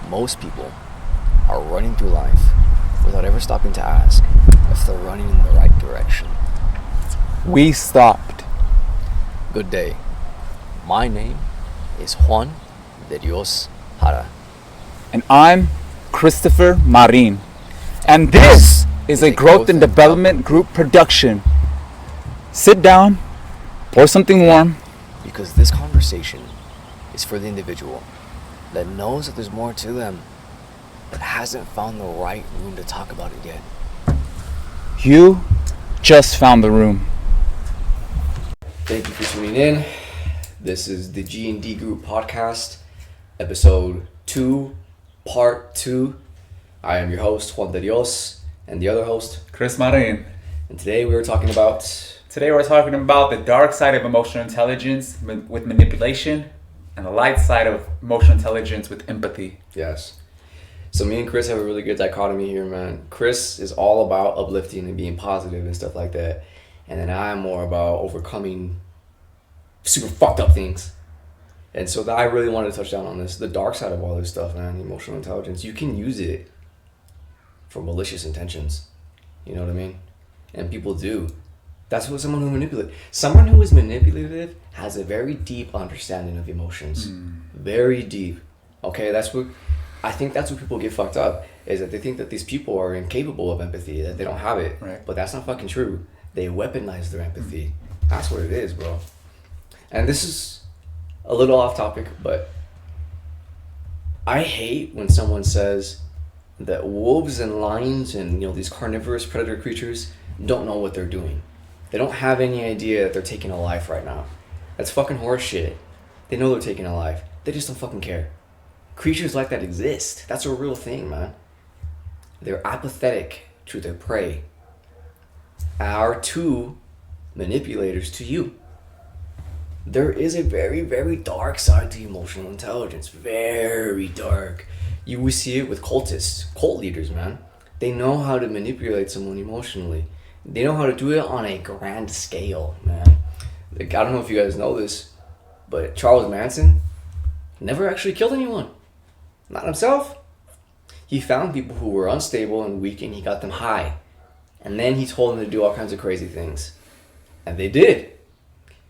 Most people are running through life without ever stopping to ask if they're running in the right direction. We stopped. Good day. My name is Juan de Dios Jara. And I'm Christopher Marin. And this is a Growth and Development Group production. Sit down, pour something warm. Because this conversation is for the individual that knows that there's more to them, but hasn't found the right room to talk about it yet. You just found the room. Thank you for tuning in. This is the G&D Group podcast, episode 2, part 2. I am your host, Juan de Dios, and the other host, Chris Marin. and today we're talking about... Today we're talking about the dark side of emotional intelligence with manipulation and the light side of emotional intelligence with empathy. Yes. So me and Chris have a really good dichotomy here, man. Chris is all about uplifting and being positive and stuff like that. And then I'm more about overcoming super fucked up things. And so I really wanted to touch down on this. The dark side of all this stuff, man, emotional intelligence. You can use it for malicious intentions. You know what I mean? And people do. That's what someone who manipulates. Someone who is manipulative has a very deep understanding of emotions. Very deep. Okay, I think that's what people get fucked up, is that they think that these people are incapable of empathy, that they don't have it. Right. But that's not fucking true. They weaponize their empathy. That's what it is, bro. And this is a little off topic, but I hate when someone says that wolves and lions and these carnivorous predator creatures don't know what they're doing. They don't have any idea that they're taking a life right now. That's fucking horse shit. They know they're taking a life. They just don't fucking care. Creatures like that exist. That's a real thing, man. They're apathetic to their prey. Our two manipulators to you. There is a very, very dark side to emotional intelligence. Very dark. You will see it with cultists, cult leaders, man. They know how to manipulate someone emotionally. They know how to do it on a grand scale, man. Like, I don't know if you guys know this, but Charles Manson never actually killed anyone. Not himself. He found people who were unstable and weak and he got them high. And then he told them to do all kinds of crazy things. And they did.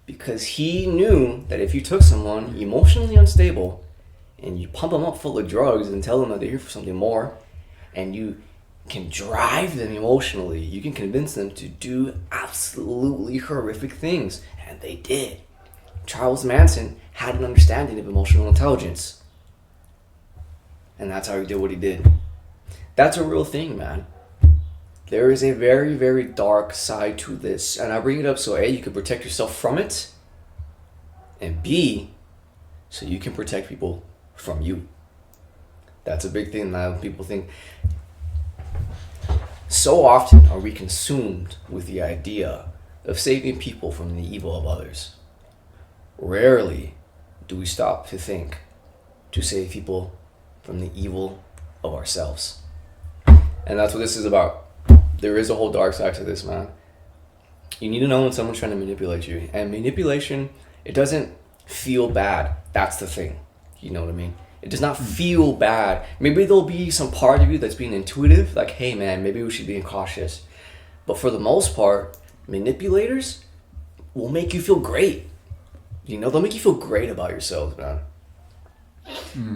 Because he knew that if you took someone emotionally unstable and you pump them up full of drugs and tell them that they're here for something more, and you can drive them emotionally, you can convince them to do absolutely horrific things. And they did. Charles Manson had an understanding of emotional intelligence. And that's how he did what he did. That's a real thing, man. There is a very, very dark side to this. And I bring it up so A, you can protect yourself from it. And B, so you can protect people from you. That's a big thing now. People think... So often are we consumed with the idea of saving people from the evil of others. Rarely do we stop to think to save people from the evil of ourselves. And that's what this is about. There is a whole dark side to this, man. You need to know when someone's trying to manipulate you. And manipulation, it doesn't feel bad. That's the thing. You know what I mean? It does not feel bad. Maybe there'll be some part of you that's being intuitive, like, hey man, maybe we should be cautious. But for the most part, manipulators will make you feel great. They'll make you feel great about yourself, man.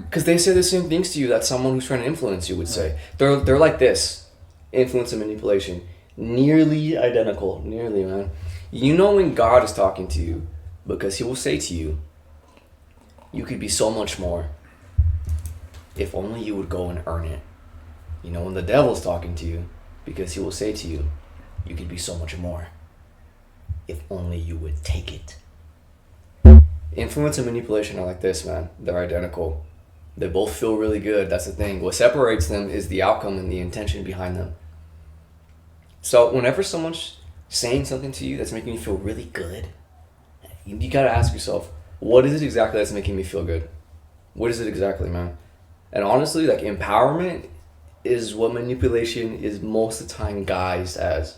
Because they say the same things to you that someone who's trying to influence you would say. They're like this. Influence and manipulation. Nearly identical. Nearly, man. You know when God is talking to you, because he will say to you, you could be so much more if only you would go and earn it. You know when the devil's talking to you, because he will say to you, you could be so much more if only you would take it. Influence and manipulation are like this, man. They're identical. They both feel really good. That's the thing. What separates them is the outcome and the intention behind them. So whenever someone's saying something to you that's making you feel really good, you gotta ask yourself, what is it exactly that's making me feel good? What is it exactly, man? And honestly, like, empowerment is what manipulation is most of the time guised as,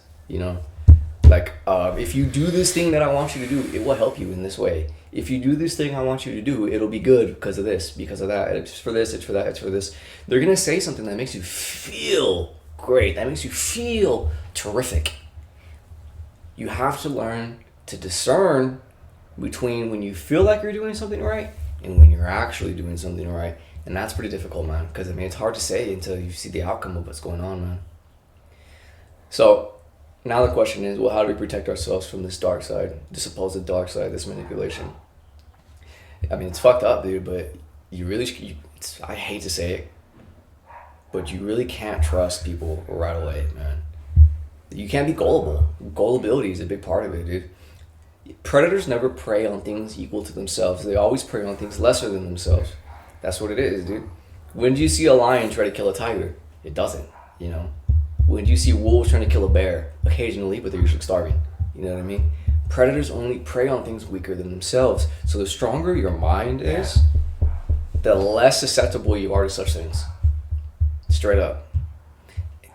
Like, if you do this thing that I want you to do, it will help you in this way. If you do this thing I want you to do, it'll be good because of this, because of that. It's for this, it's for that, it's for this. They're going to say something that makes you feel great, that makes you feel terrific. You have to learn to discern between when you feel like you're doing something right and when you're actually doing something right. And that's pretty difficult, man, because, I mean, it's hard to say until you see the outcome of what's going on, man. So now the question is, well, how do we protect ourselves from this dark side, this supposed dark side, this manipulation? I mean, it's fucked up, dude, but I hate to say it, but you really can't trust people right away, man. You can't be gullible. Gullibility is a big part of it, dude. Predators never prey on things equal to themselves. They always prey on things lesser than themselves. That's what it is, dude. When do you see a lion try to kill a tiger? It doesn't, you know? When do you see wolves trying to kill a bear? Occasionally, but they're usually starving. You know what I mean? Predators only prey on things weaker than themselves. So the stronger your mind is, the less susceptible you are to such things. Straight up.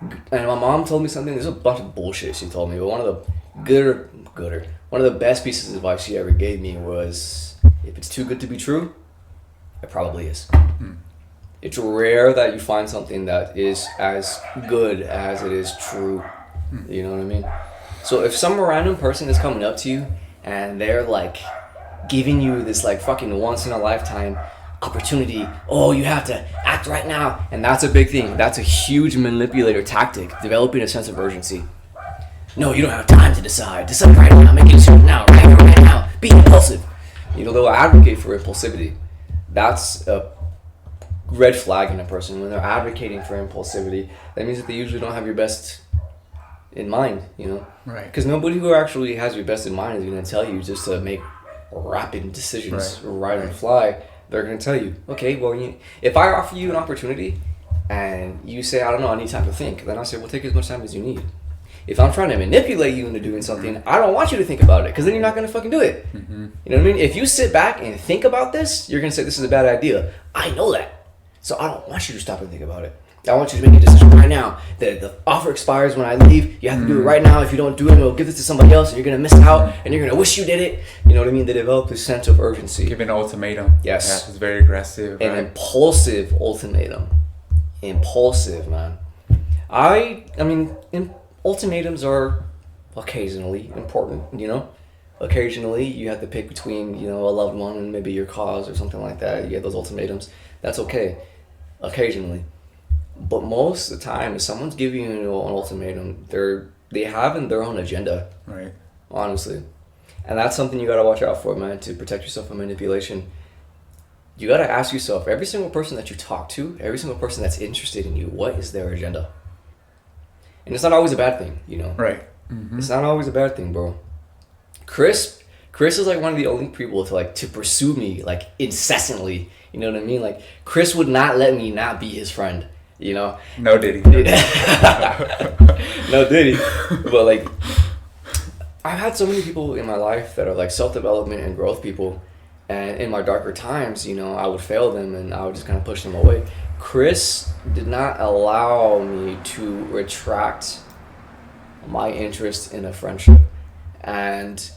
And my mom told me something. There's a bunch of bullshit she told me, but one of the best pieces of advice she ever gave me was, if it's too good to be true, it probably is. It's rare that you find something that is as good as it is true. You know what I mean? So if some random person is coming up to you and they're like giving you this like fucking once in a lifetime opportunity, oh, you have to act right now, and that's a big thing. That's a huge manipulator tactic, developing a sense of urgency. No, you don't have time to decide. Decide right now. Make a decision now. Right now. Be impulsive. You know, they'll advocate for impulsivity. That's a red flag in a person. When they're advocating for impulsivity, that means that they usually don't have your best in mind, you know? Right. Because nobody who actually has your best in mind is going to tell you just to make rapid decisions right on the fly. They're going to tell you, okay, well, if I offer you an opportunity and you say, I don't know, I need time to think, then I'll say, well, take as much time as you need. If I'm trying to manipulate you into doing something, I don't want you to think about it, because then you're not going to fucking do it. You know what I mean? If you sit back and think about this, you're going to say, this is a bad idea. I know that. So I don't want you to stop and think about it. I want you to make a decision right now. The offer expires when I leave. You have to do it right now. If you don't do it, we'll give this to somebody else, and you're going to miss out, and you're going to wish you did it. You know what I mean? They develop this sense of urgency. Give an ultimatum. Yes. Yeah, it's very aggressive. An impulsive ultimatum. Impulsive, man. I mean, ultimatums are occasionally important, you know? Occasionally, you have to pick between, you know, a loved one and maybe your cause or something like that. You get those ultimatums. That's okay. Occasionally. But most of the time, if someone's giving you an ultimatum, they have their own agenda. Right. Honestly. And that's something you gotta watch out for, man, to protect yourself from manipulation. You gotta ask yourself, every single person that you talk to, every single person that's interested in you, what is their agenda? And it's not always a bad thing, you know? Right. It's not always a bad thing, bro. Chris is like one of the only people to pursue me like incessantly. You know what I mean? Like, Chris would not let me not be his friend, you know? No did he. No did he. But like, I've had so many people in my life that are like self-development and growth people, and in my darker times, you know, I would fail them and I would just kind of push them away. Chris did not allow me to retract my interest in a friendship. And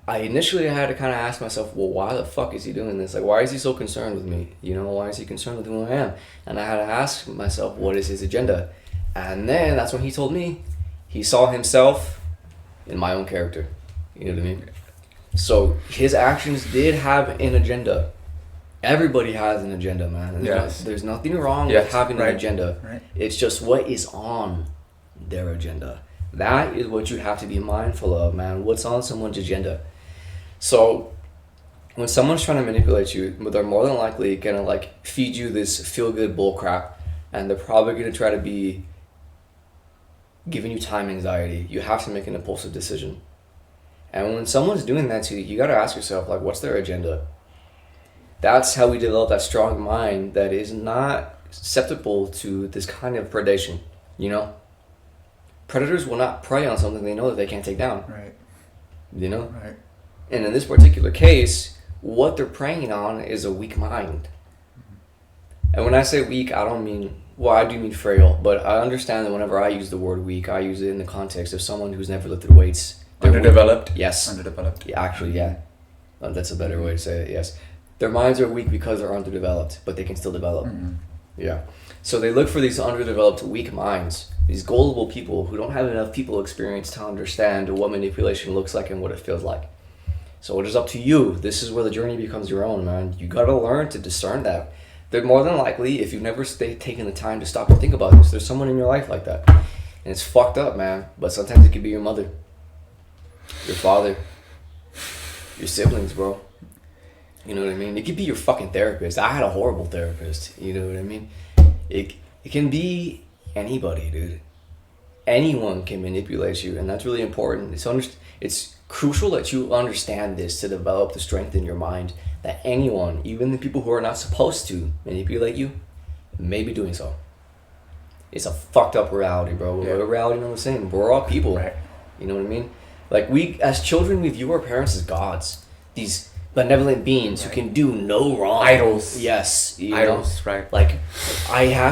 I initially had to kind of ask myself, well, why the fuck is he doing this? Like, why is he so concerned with me? You know, why is he concerned with who I am? And I had to ask myself, what is his agenda? And then that's when he told me he saw himself in my own character. You know what I mean? So his actions did have an agenda. Everybody has an agenda, man. And there's nothing wrong with having an agenda. Right. It's just what is on their agenda. That is what you have to be mindful of, man. What's on someone's agenda? So when someone's trying to manipulate you, they're more than likely gonna like feed you this feel-good bull crap, and they're probably gonna try to be giving you time anxiety. You have to make an impulsive decision. And when someone's doing that to you, you gotta ask yourself, like, what's their agenda? That's how we develop that strong mind that is not susceptible to this kind of predation, you know? Predators will not prey on something they know that they can't take down. Right. You know? Right. And in this particular case, what they're preying on is a weak mind. And when I say weak, I don't mean Well, I do mean frail, but I understand that whenever I use the word weak, I use it in the context of someone who's never lifted weights. They're Underdeveloped? weak. Yes. Underdeveloped. Yeah, actually, yeah. That's a better way to say it, yes. Their minds are weak because they're underdeveloped, but they can still develop. Mm-hmm. Yeah. So they look for these underdeveloped, weak minds, these gullible people who don't have enough people experience to understand what manipulation looks like and what it feels like. So it is up to you. This is where the journey becomes your own, man. You gotta learn to discern that. They're more than likely, if you've never taken the time to stop and think about this, there's someone in your life like that. And it's fucked up, man. But sometimes it could be your mother, your father, your siblings, bro. You know what I mean? It could be your fucking therapist. I had a horrible therapist. You know what I mean? It can be anybody, dude. Anyone can manipulate you, and that's really important. It's crucial that you understand this to develop the strength in your mind that anyone, even the people who are not supposed to manipulate you, may be doing so. It's a fucked up reality, bro. Yeah. We're reality not the same. We're all people. Right. You know what I mean? Like, we, as children, we view our parents as gods. These benevolent beings who can do no wrong. Idols. Yes. You know? Idols, right. Like,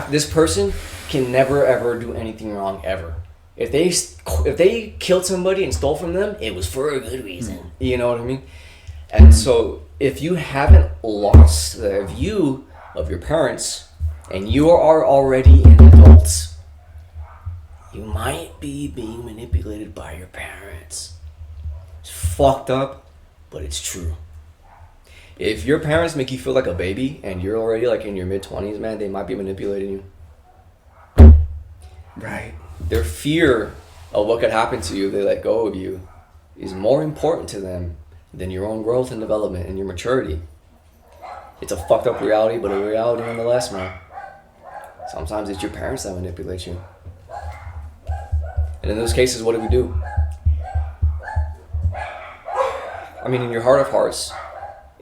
this person can never ever do anything wrong ever. If they killed somebody and stole from them, it was for a good reason. You know what I mean? And so if you haven't lost the view of your parents and you are already an adult, you might be being manipulated by your parents. It's fucked up, but it's true. If your parents make you feel like a baby and you're already like in your mid-20s, man, they might be manipulating you. Right. Their fear of what could happen to you if they let go of you is more important to them than your own growth and development and your maturity. It's a fucked up reality, but a reality nonetheless, man. Sometimes it's your parents that manipulate you. And in those cases, what do? I mean, in your heart of hearts,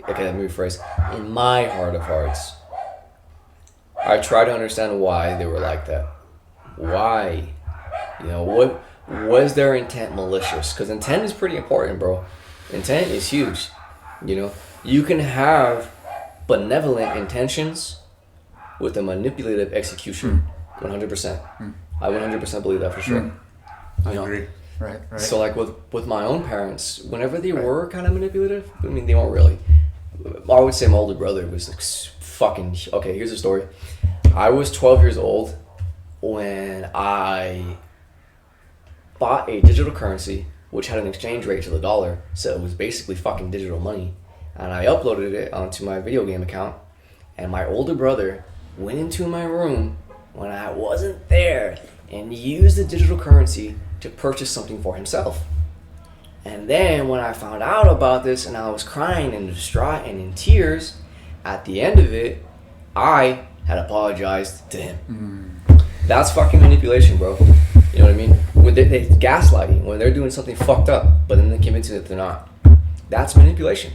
okay, let me rephrase. In my heart of hearts, I try to understand why they were like that. Why? You know, what was their intent malicious? Because intent is pretty important, bro. Intent is huge. You know, you can have benevolent intentions with a manipulative execution. 100%. I 100% believe that for sure. I agree. Right. So like with my own parents, whenever they were kind of manipulative, I mean, they weren't really. I would say my older brother was like fucking... Okay, here's the story. I was 12 years old when I bought a digital currency which had an exchange rate to the dollar, so it was basically fucking digital money, and I uploaded it onto my video game account, and my older brother went into my room when I wasn't there and used the digital currency to purchase something for himself. And then when I found out about this and I was crying and distraught and in tears, at the end of it, I had apologized to him. That's fucking manipulation, bro. You know what I mean? When they gaslighting, when they're doing something fucked up, but then they convince you that they're not. That's manipulation.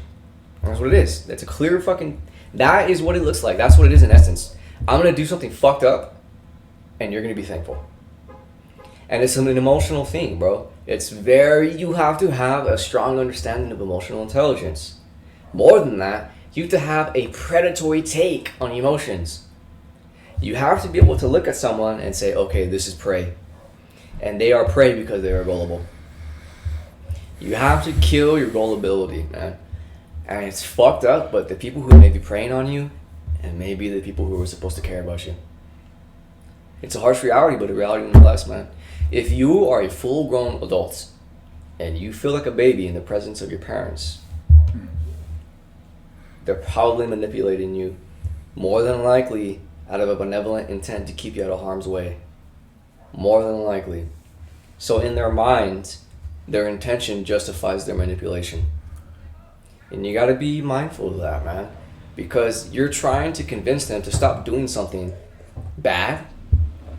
That's what it is. That's a clear fucking... That is what it looks like. That's what it is in essence. I'm going to do something fucked up, and you're going to be thankful. And it's an emotional thing, bro. It's you have to have a strong understanding of emotional intelligence. More than that, you have to have a predatory take on emotions. You have to be able to look at someone and say, okay, this is prey. And they are prey because they are gullible. You have to kill your gullibility, man. And it's fucked up, but the people who may be preying on you and maybe the people who are supposed to care about you. It's a harsh reality, but a reality nonetheless, man. If you are a full-grown adult and you feel like a baby in the presence of your parents, they're probably manipulating you, more than likely out of a benevolent intent to keep you out of harm's way. More than likely. So in their minds, their intention justifies their manipulation. And you gotta be mindful of that, man. Because you're trying to convince them to stop doing something bad,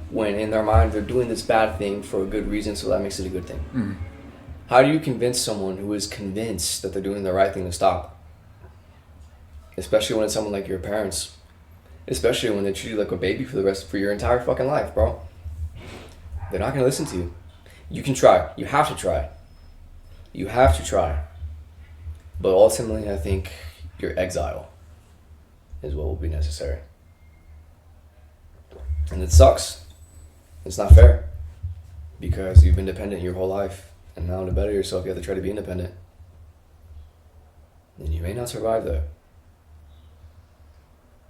when in their mind they're doing this bad thing for a good reason, so that makes it a good thing. How do you convince someone who is convinced that they're doing the right thing to stop? Especially when it's someone like your parents. Especially when they treat you like a baby for your entire fucking life, bro. They're not gonna listen to you. You can try. You have to try. You have to try. But ultimately, I think your exile is what will be necessary. And it sucks. It's not fair. Because you've been dependent your whole life. And now to better yourself, you have to try to be independent. And you may not survive that.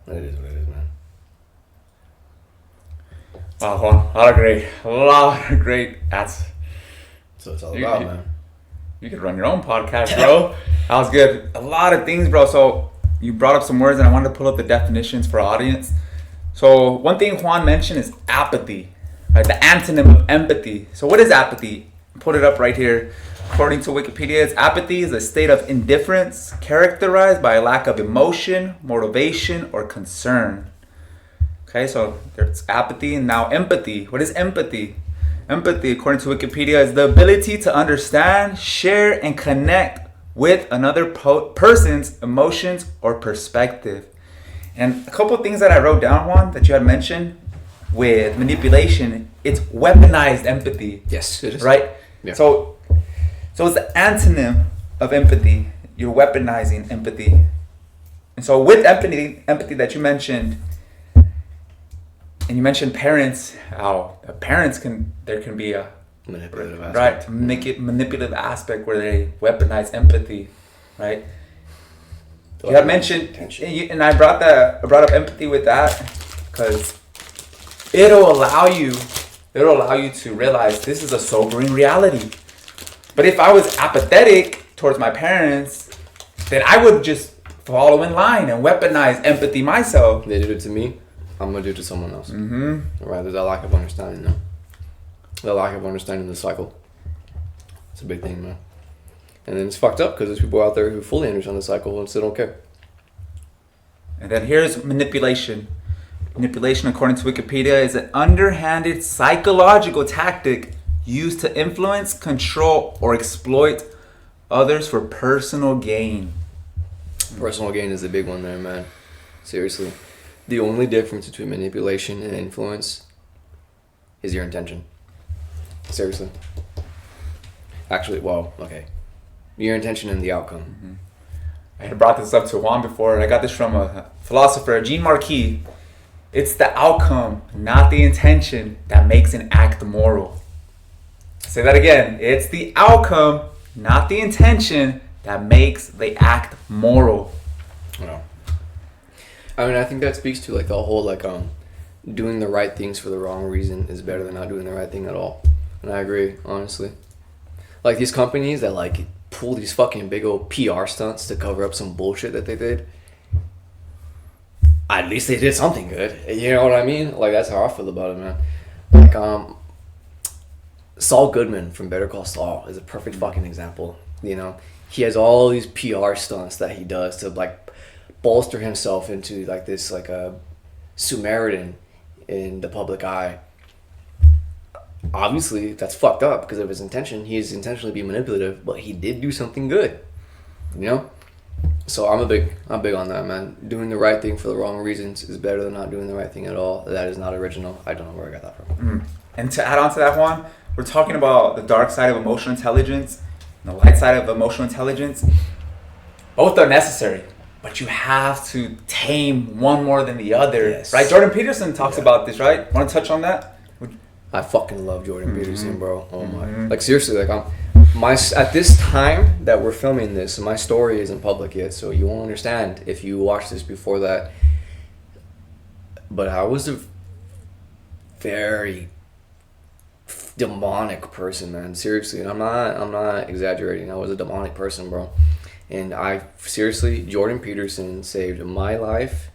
But it is what it is, man. Wow, Juan, a lot of great. That's So it's all about, man. You could run your own podcast, bro. That was good. A lot of things, bro. So you brought up some words, and I wanted to pull up the definitions for our audience. So one thing Juan mentioned is apathy, right? The antonym of empathy. So what is apathy? Put it up right here. According to Wikipedia, apathy is a state of indifference characterized by a lack of emotion, motivation, or concern. Okay, so there's apathy, and now empathy. What is empathy? Empathy, according to Wikipedia, is the ability to understand, share, and connect with another person's emotions or perspective. And a couple of things that I wrote down, Juan, that you had mentioned with manipulation, it's weaponized empathy. Yes, it is. Right? Yeah. So it's the antonym of empathy. You're weaponizing empathy. And so with empathy that you mentioned, and you mentioned parents, how there can be a Manipulative aspect. right manipulative aspect where they weaponize empathy, right? You had mentioned, and I brought up empathy with that because it'll allow you to realize this is a sobering reality. But if I was apathetic towards my parents, then I would just follow in line and weaponize empathy myself. They did it to me, I'm going to do it to someone else. Mm-hmm. Right? There's that lack of understanding, though. The lack of understanding the cycle. It's a big thing, man. And then it's fucked up because there's people out there who fully understand the cycle and still don't care. And then here's manipulation. Manipulation, according to Wikipedia, is an underhanded psychological tactic used to influence, control, or exploit others for personal gain. Personal gain is the big one there, man. Seriously. The only difference between manipulation and influence is your intention. Seriously. Actually, well, okay. Your intention and the outcome. Mm-hmm. I had brought this up to Juan before, and I got this from a philosopher, Jean Marquis. It's the outcome, not the intention, that makes an act moral. Say that again. It's the outcome, not the intention, that makes the act moral. Wow. I mean, I think that speaks to like the whole doing the right things for the wrong reason is better than not doing the right thing at all. And I agree, honestly. Like these companies that like pull these fucking big old PR stunts to cover up some bullshit that they did. At least they did something good. You know what I mean? Like that's how I feel about it, man. Like Saul Goodman from Better Call Saul is a perfect fucking example. You know, he has all these PR stunts that he does to like bolster himself into like this like a Samaritan in the public eye. Obviously, that's fucked up because of his intention. He is intentionally being manipulative, but he did do something good. You know? So I'm big on that, man. Doing the right thing for the wrong reasons is better than not doing the right thing at all. That is not original. I don't know where I got that from. And to add on to that, Juan, we're talking about the dark side of emotional intelligence and the light side of emotional intelligence. Both are necessary, but you have to tame one more than the other. Yes. Right? Jordan Peterson talks about this, right? Want to touch on that? I fucking love Jordan Peterson, bro. Oh my. Like seriously, like at this time that we're filming this, my story isn't public yet, so you won't understand if you watch this before that. But I was a very demonic person, man. Seriously, and I'm not exaggerating. I was a demonic person, bro. And Jordan Peterson saved my life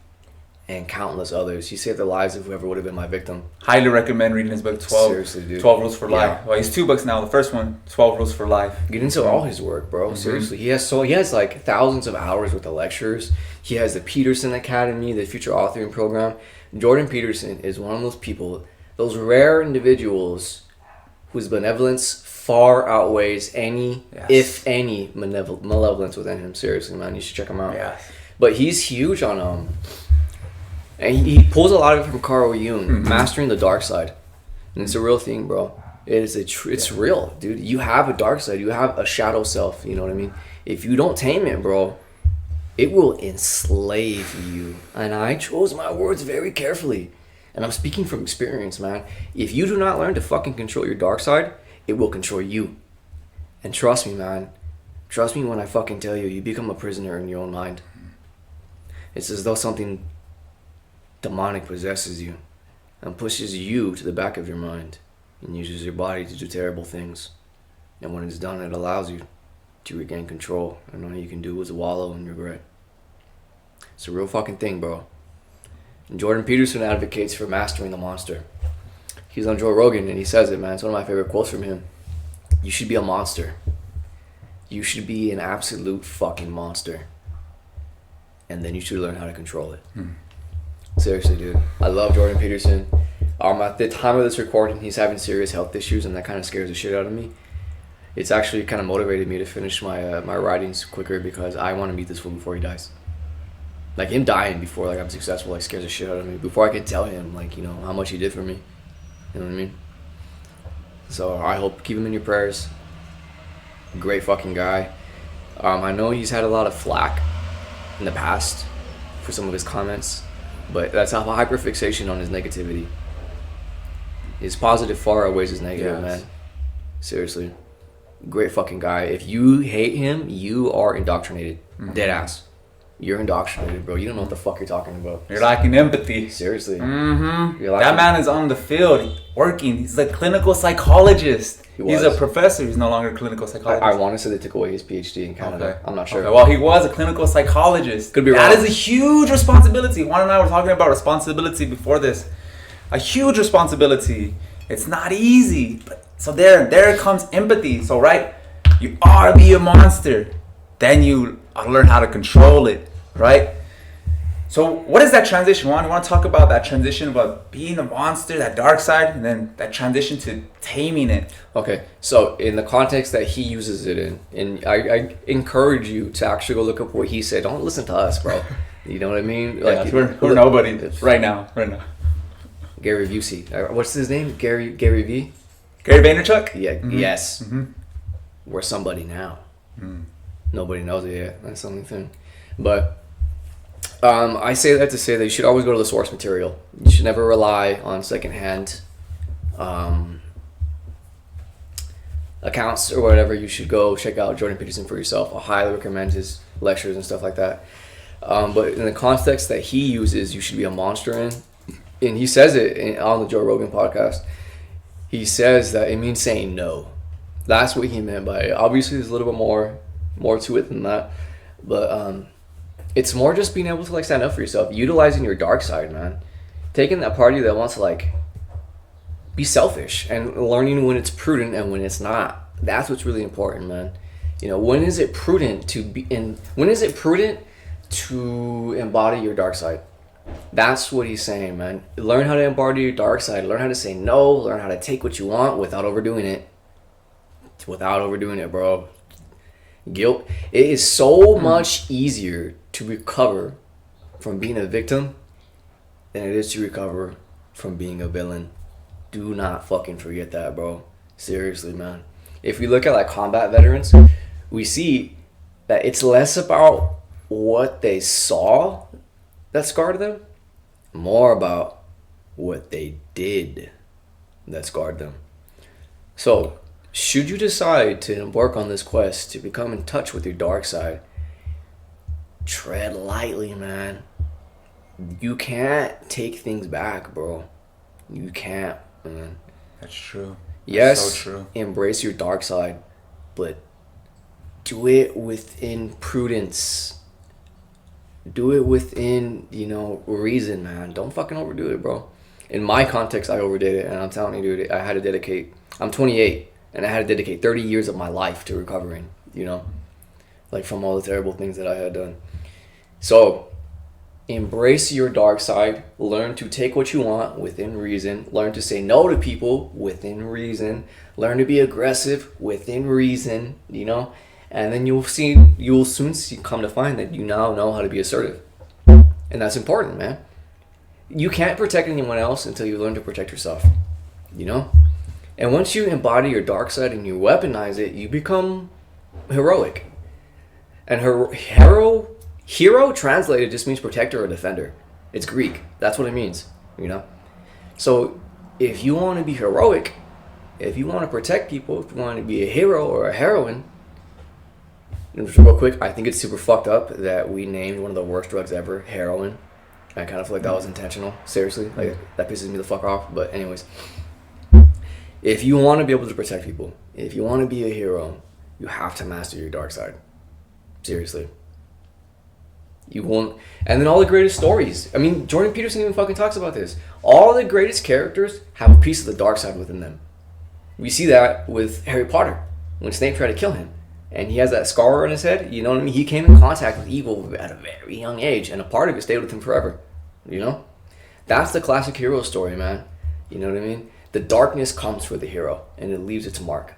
and countless others. He saved the lives of whoever would have been my victim. Highly recommend reading his book, 12, Seriously, dude. 12 Rules for Yeah. Life. Well, he's 2 books now. The first one, 12 Rules for Life. Get into all his work, bro. Seriously. He has like thousands of hours with the lectures. He has the Peterson Academy, the Future Authoring Program. Jordan Peterson is one of those people, those rare individuals whose benevolence far outweighs any, if any, malevolence within him. Seriously, man. You should check him out. Yeah. But he's huge on and he pulls a lot of it from Carl Jung, mastering the dark side, and it's a real thing, bro. It's real, dude. You have a dark side. You have a shadow self. You know what I mean? If you don't tame it, bro, it will enslave you. And I chose my words very carefully. And I'm speaking from experience, man. If you do not learn to fucking control your dark side, it will control you. And trust me, man. Trust me when I fucking tell you, you become a prisoner in your own mind. It's as though something demonic possesses you and pushes you to the back of your mind and uses your body to do terrible things. And when it's done, it allows you to regain control. And all you can do is wallow in regret. It's a real fucking thing, bro. And Jordan Peterson advocates for mastering the monster. He's on Joe Rogan and he says it, man. It's one of my favorite quotes from him. You should be a monster. You should be an absolute fucking monster. And then you should learn how to control it. Seriously, dude. I love Jordan Peterson. At the time of this recording, he's having serious health issues, and that kind of scares the shit out of me. It's actually kind of motivated me to finish my my writings quicker because I want to meet this fool before he dies. Like, him dying before I'm successful, scares the shit out of me. Before I can tell him, how much he did for me. You know what I mean? So I hope, keep him in your prayers. Great fucking guy. I know he's had a lot of flack in the past for some of his comments, but that's a hyperfixation on his negativity. His positive far outweighs his negative, man. Seriously. Great fucking guy. If you hate him, you are indoctrinated. Dead ass. You're indoctrinated, bro. You don't know what the fuck you're talking about. You're lacking empathy. Seriously. That man is on the field working. He's a clinical psychologist. He's a professor. He's no longer a clinical psychologist. I want to say they took away his PhD in Canada. Okay. I'm not sure. Okay. Well, he was a clinical psychologist. Could be wrong. That is a huge responsibility. Juan and I were talking about responsibility before this. A huge responsibility. It's not easy. So there comes empathy. So, right, you ought to be a monster. Then you ought to learn how to control it. Right? So what is that transition, Juan? You want to talk about that transition about being a monster, that dark side, and then that transition to taming it? Okay, so in the context that he uses it in, and I encourage you to actually go look up what he said. Don't listen to us, bro. You know what I mean? We're nobody right now. Gary Busey. What's his name? Gary V? Gary Vaynerchuk? Yeah, yes. We're somebody now. Nobody knows it yet. That's the only thing. But I say that to say that you should always go to the source material. You should never rely on secondhand accounts or whatever. You should go check out Jordan Peterson for yourself. I highly recommend his lectures and stuff like that. But in the context that he uses, you should be a monster in. And he says it on the Joe Rogan podcast. He says that it means saying no. That's what he meant by it. Obviously, there's a little bit more to it than that. But it's more just being able to stand up for yourself, utilizing your dark side, man. Taking that part of you that wants to be selfish and learning when it's prudent and when it's not. That's what's really important, man. When is it prudent to embody your dark side? That's what he's saying, man. Learn how to embody your dark side. Learn how to say no. Learn how to take what you want without overdoing it. Bro. Guilt. It is so much easier to recover from being a victim than it is to recover from being a villain. Do not fucking forget that, bro. Seriously, man. If we look at combat veterans, we see that it's less about what they saw that scarred them, more about what they did that scarred them. So, should you decide to embark on this quest to become in touch with your dark side, tread lightly, man. You can't take things back, bro. You can't, man. That's true. Yes, so true. Embrace your dark side, but do it within prudence. Do it within, reason, man. Don't fucking overdo it, bro. In my context, I overdid it, and I'm telling you, dude, I had to dedicate. I'm 28, and I had to dedicate 30 years of my life to recovering, from all the terrible things that I had done. So, embrace your dark side. Learn to take what you want within reason. Learn to say no to people within reason. Learn to be aggressive within reason, And then you'll soon come to find that you now know how to be assertive. And that's important, man. You can't protect anyone else until you learn to protect yourself, And once you embody your dark side and you weaponize it, you become heroic. And hero translated just means protector or defender. It's Greek. That's what it means, So if you want to be heroic, if you want to protect people, if you want to be a hero or a heroine, and just real quick, I think it's super fucked up that we named one of the worst drugs ever heroin. I kind of feel like that was intentional. Seriously, like that pisses me the fuck off. But anyways, if you want to be able to protect people, if you want to be a hero, you have to master your dark side. Seriously. You won't. And then all the greatest stories. I mean, Jordan Peterson even fucking talks about this. All the greatest characters have a piece of the dark side within them. We see that with Harry Potter when Snape tried to kill him. And he has that scar on his head, you know what I mean? He came in contact with evil at a very young age, and a part of it stayed with him forever, you know? That's the classic hero story, man. You know what I mean? The darkness comes for the hero, and it leaves its mark.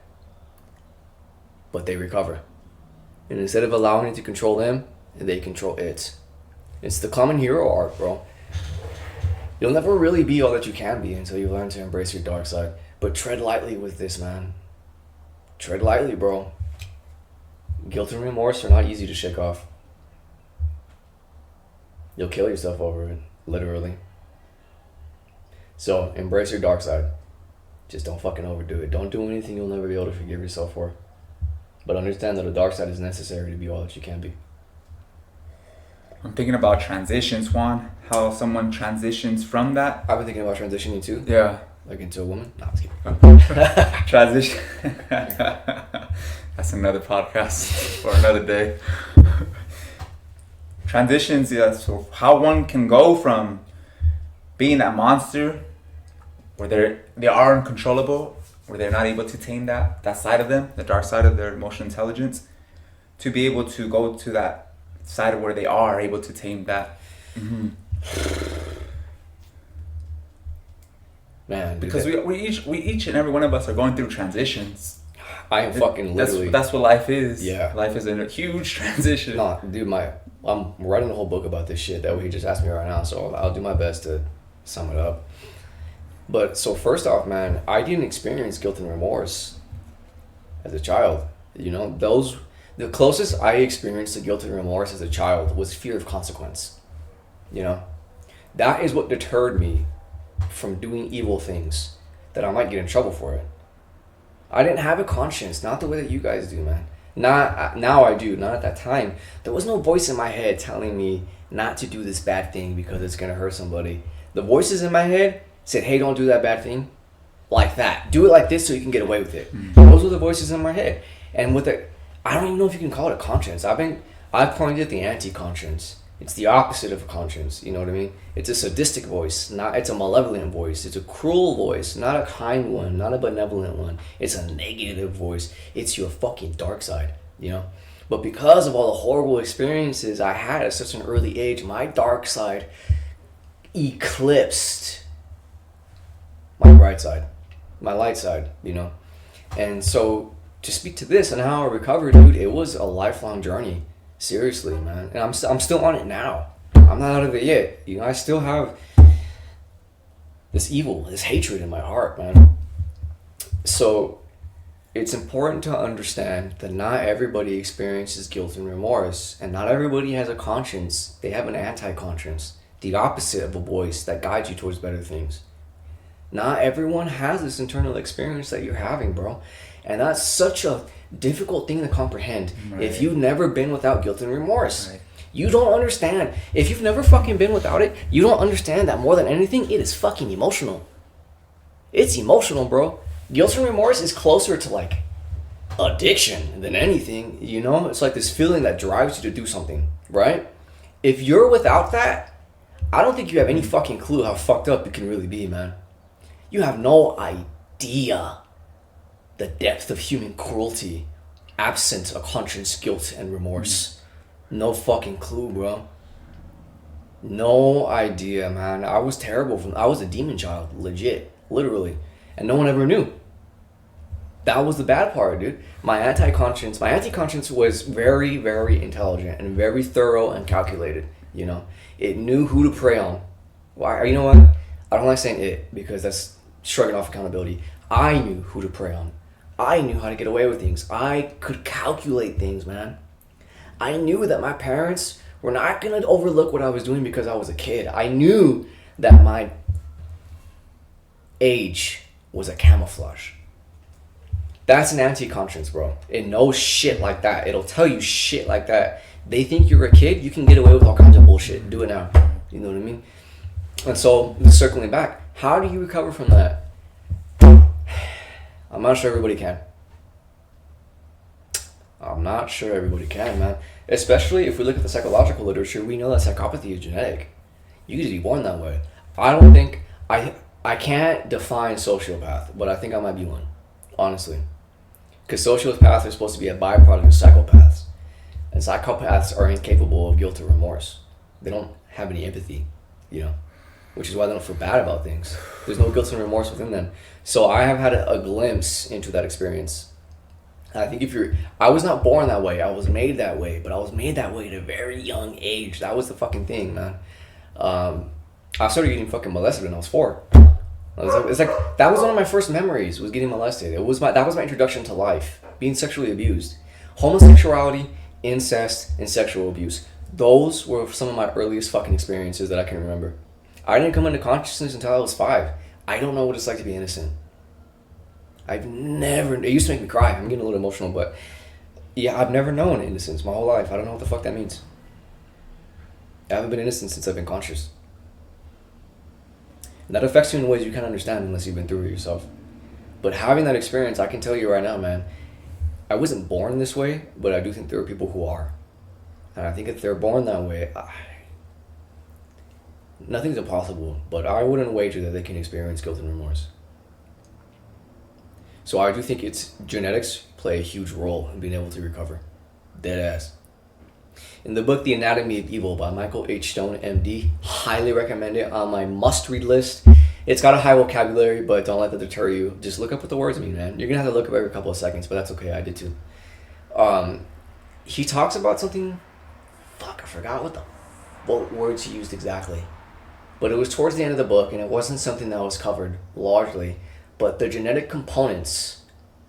But they recover. And instead of allowing it to control them, they control it. It's the common hero arc, bro. You'll never really be all that you can be until you learn to embrace your dark side. But tread lightly with this, man. Tread lightly, bro. Guilt and remorse are not easy to shake off. You'll kill yourself over it, literally. So, embrace your dark side. Just don't fucking overdo it. Don't do anything you'll never be able to forgive yourself for. But understand that the dark side is necessary to be all that you can be. I'm thinking about transitions, Juan. How someone transitions from that. I've been thinking about transitioning too. Yeah. Like into a woman? No, I'm just kidding. Transition. That's another podcast for another day. Transitions, yeah. So how one can go from being that monster where they are uncontrollable, where they're not able to tame that side of them, the dark side of their emotional intelligence, to be able to go to that side where they are able to tame that. Mm-hmm. Man, because we each and every one of us are going through transitions. I am fucking literally. That's what life is. Yeah. Life is a huge transition. No, dude, I'm writing a whole book about this shit that he just asked me right now, so I'll do my best to sum it up. But so first off, man, I didn't experience guilt and remorse as a child. You know, the closest I experienced to guilt and remorse as a child was fear of consequence. You know, that is what deterred me from doing evil things, that I might get in trouble for it. I didn't have a conscience, not the way that you guys do, man. Not now I do, not at that time. There was no voice in my head telling me not to do this bad thing because it's gonna hurt somebody. The voices in my head said, hey, don't do that bad thing like that. Do it like this so you can get away with it. Mm-hmm. Those were the voices in my head. And with it, I don't even know if you can call it a conscience. I've pointed at the anti-conscience. It's the opposite of a conscience, you know what I mean? It's a sadistic voice, it's a malevolent voice. It's a cruel voice, not a kind one, not a benevolent one. It's a negative voice. It's your fucking dark side, you know? But because of all the horrible experiences I had at such an early age, my dark side eclipsed my bright side, my light side, you know? And so to speak to this and how I recovered, dude, it was a lifelong journey. Seriously, man. And I'm still on it now. I'm not out of it yet. You know, I still have this evil, this hatred in my heart, man. So it's important to understand that not everybody experiences guilt and remorse, and not everybody has a conscience. They have an anti-conscience, the opposite of a voice that guides you towards better things. Not everyone has this internal experience that you're having, bro. And that's such a difficult thing to comprehend. Right. If you've never been without guilt and remorse. Right. You don't understand. If you've never fucking been without it, you don't understand that more than anything, it is fucking emotional. It's emotional, bro. Guilt and remorse is closer to like addiction than anything, you know? It's like this feeling that drives you to do something, right? If you're without that, I don't think you have any fucking clue how fucked up it can really be, man. You have no idea the depth of human cruelty absent a conscience, guilt, and remorse. No fucking clue, bro. No idea, man. I was terrible. I was a demon child, legit, literally. And no one ever knew. That was the bad part, dude. My anti-conscience was very, very intelligent and very thorough and calculated, you know. It knew who to prey on. Why? You know what? I don't like saying it because that's shrugging off accountability. I knew who to prey on. I knew how to get away with things. I could calculate things, man. I knew that my parents were not going to overlook what I was doing because I was a kid. I knew that my age was a camouflage. That's an anti-conscience, bro. It knows shit like that. It'll tell you shit like that. They think you're a kid, you can get away with all kinds of bullshit. Do it now. You know what I mean? And so, circling back, how do you recover from that? I'm not sure everybody can. I'm not sure everybody can, man. Especially if we look at the psychological literature, we know that psychopathy is genetic. You can just be born that way. I don't think... I can't define sociopath, but I think I might be one. Honestly. Because sociopaths are supposed to be a byproduct of psychopaths. And psychopaths are incapable of guilt or remorse. They don't have any empathy, you know? Which is why they don't feel bad about things. There's no guilt and remorse within them. So I have had a glimpse into that experience. I think I was not born that way. I was made that way. But I was made that way at a very young age. That was the fucking thing, man. I started getting fucking molested when I was 4. It's like that was one of my first memories, was getting molested. That was my introduction to life, being sexually abused. Homosexuality, incest, and sexual abuse. Those were some of my earliest fucking experiences that I can remember. I didn't come into consciousness until I was 5. I don't know what it's like to be innocent. It used to make me cry. I'm getting a little emotional, but yeah, I've never known innocence my whole life. I don't know what the fuck that means. I haven't been innocent since I've been conscious. And that affects you in ways you can't understand unless you've been through it yourself. But having that experience, I can tell you right now, man, I wasn't born this way, but I do think there are people who are. And I think if they're born that way, nothing's impossible, but I wouldn't wager that they can experience guilt and remorse. So I do think genetics play a huge role in being able to recover. Dead ass. In the book The Anatomy of Evil by Michael H. Stone, MD, highly recommend it, on my must-read list. It's got a high vocabulary, but don't let that deter you. Just look up what the words mean, man. You're going to have to look up every couple of seconds, but that's okay. I did too. He talks about something... Fuck, I forgot what words he used exactly. But it was towards the end of the book, and it wasn't something that was covered largely. But the genetic components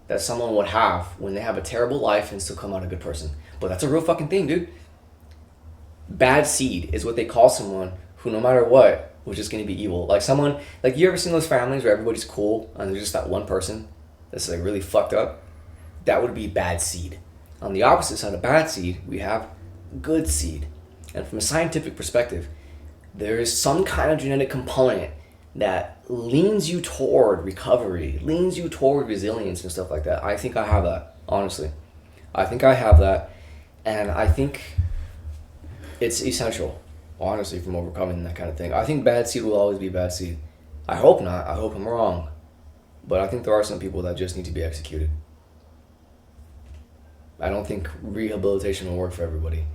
that someone would have when they have a terrible life and still come out a good person. But that's a real fucking thing, dude. Bad seed is what they call someone who, no matter what, was just going to be evil. Like someone, like, you ever seen those families where everybody's cool and there's just that one person that's like really fucked up? That would be bad seed. On the opposite side of bad seed, we have good seed. And from a scientific perspective, there is some kind of genetic component that leans you toward recovery, leans you toward resilience and stuff like that. I think I have that, honestly. I think I have that, and I think it's essential, honestly, from overcoming that kind of thing. I think bad seed will always be bad seed. I hope not. I hope I'm wrong. But I think there are some people that just need to be executed. I don't think rehabilitation will work for everybody.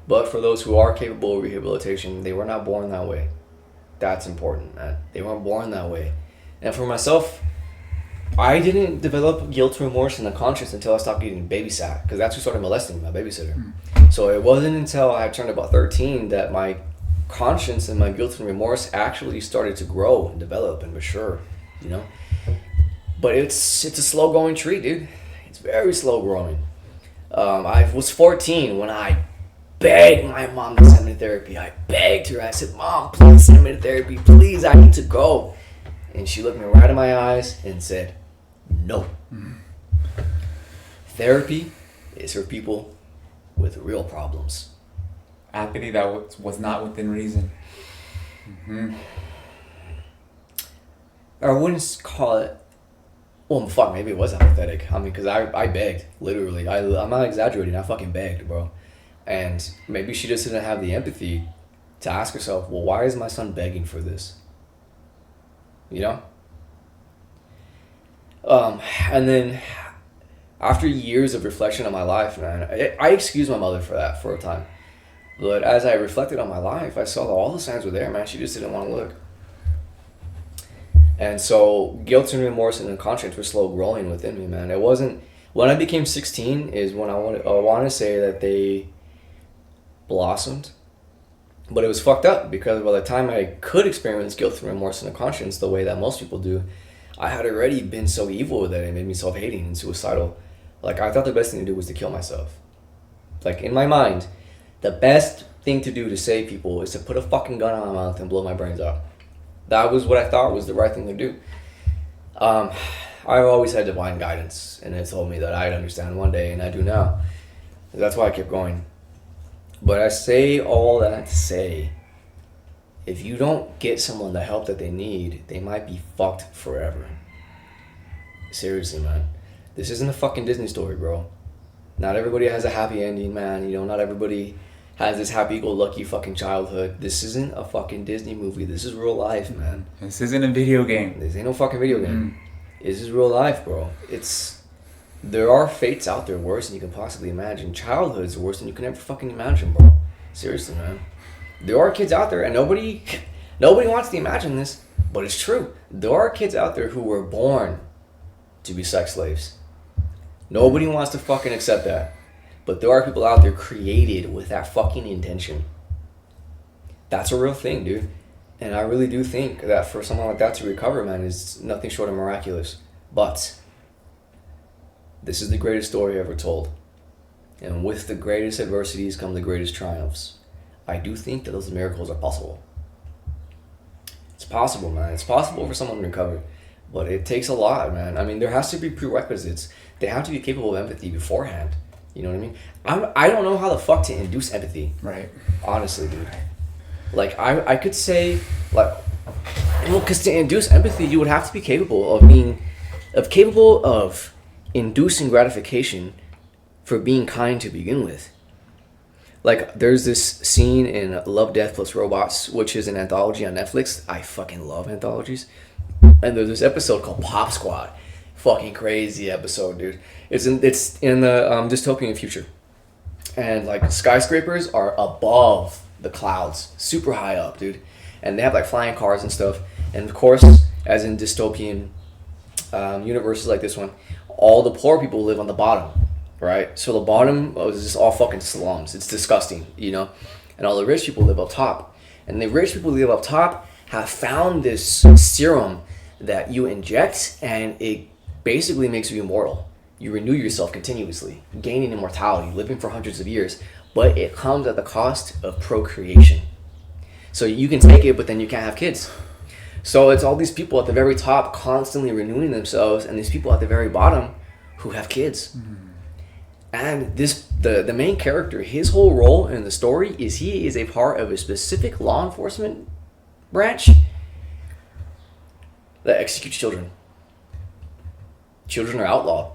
But for those who are capable of rehabilitation, they were not born that way. That's important, man. They weren't born that way. And for myself, I didn't develop guilt, remorse, and a conscience until I stopped getting babysat, because that's who started molesting my babysitter. So it wasn't until I turned about 13 that my conscience and my guilt and remorse actually started to grow and develop and mature, you know? But it's a slow growing tree, dude. It's very slow growing. I was 14 when I begged my mom to send me to therapy. I begged her. I said, "Mom, please send me to therapy. Please, I need to go." And she looked me right in my eyes and said, "No. Therapy is for people with real problems." Apathy that was not within reason. Mm-hmm. I wouldn't call it... Well, fuck, maybe it was apathetic. I mean, because I begged, literally. I'm not exaggerating. I fucking begged, bro. And maybe she just didn't have the empathy to ask herself, well, why is my son begging for this? You know? And then after years of reflection on my life, man, I excused my mother for that for a time. But as I reflected on my life, I saw that all the signs were there, man. She just didn't want to look. And so guilt and remorse and conscience were slow growing within me, man. It wasn't... When I became 16 is when I want to say that they blossomed. But it was fucked up, because by the time I could experience guilt and remorse and a conscience the way that most people do, I had already been so evil that it made me self-hating and suicidal. Like, I thought the best thing to do was to kill myself. Like, in my mind, the best thing to do to save people is to put a fucking gun on my mouth and blow my brains out. That was what I thought was the right thing to do. Um, I've always had divine guidance, and it told me that I'd understand one day, and I do now. That's why I kept going. But I say all that to say, if you don't get someone the help that they need, they might be fucked forever. Seriously, man. This isn't a fucking Disney story, bro. Not everybody has a happy ending, man. You know, not everybody has this happy-go-lucky fucking childhood. This isn't a fucking Disney movie. This is real life, man. This isn't a video game. This ain't no fucking video game. This is real life, bro. There are fates out there worse than you can possibly imagine. Childhood is worse than you can ever fucking imagine, bro. Seriously, man. There are kids out there, and nobody wants to imagine this, but it's true. There are kids out there who were born to be sex slaves. Nobody wants to fucking accept that. But there are people out there created with that fucking intention. That's a real thing, dude. And I really do think that for someone like that to recover, man, is nothing short of miraculous. But this is the greatest story ever told. And with the greatest adversities come the greatest triumphs. I do think that those miracles are possible. It's possible, man. It's possible for someone to recover. But it takes a lot, man. I mean, there has to be prerequisites. They have to be capable of empathy beforehand. You know what I mean? I don't know how the fuck to induce empathy. Right. Honestly, dude. Like, I could say, like, well, because to induce empathy, you would have to be capable of inducing gratification for being kind to begin with. Like, there's this scene in Love, Death Plus Robots, which is an anthology on Netflix. I fucking love anthologies. And there's this episode called Pop Squad. Fucking crazy episode, dude. It's in the dystopian future. And, like, skyscrapers are above the clouds. Super high up, dude. And they have, like, flying cars and stuff. And, of course, as in dystopian universes like this one, all the poor people live on the bottom. Right? So the bottom is just all fucking slums. It's disgusting, you know? And all the rich people live up top. And the rich people who live up top have found this serum that you inject, and it basically makes you immortal. You renew yourself continuously, gaining immortality, living for hundreds of years. But it comes at the cost of procreation. So you can take it, but then you can't have kids. So it's all these people at the very top constantly renewing themselves, and these people at the very bottom who have kids. And the main character, his whole role in the story is he is a part of a specific law enforcement branch that executes children. Children are outlawed.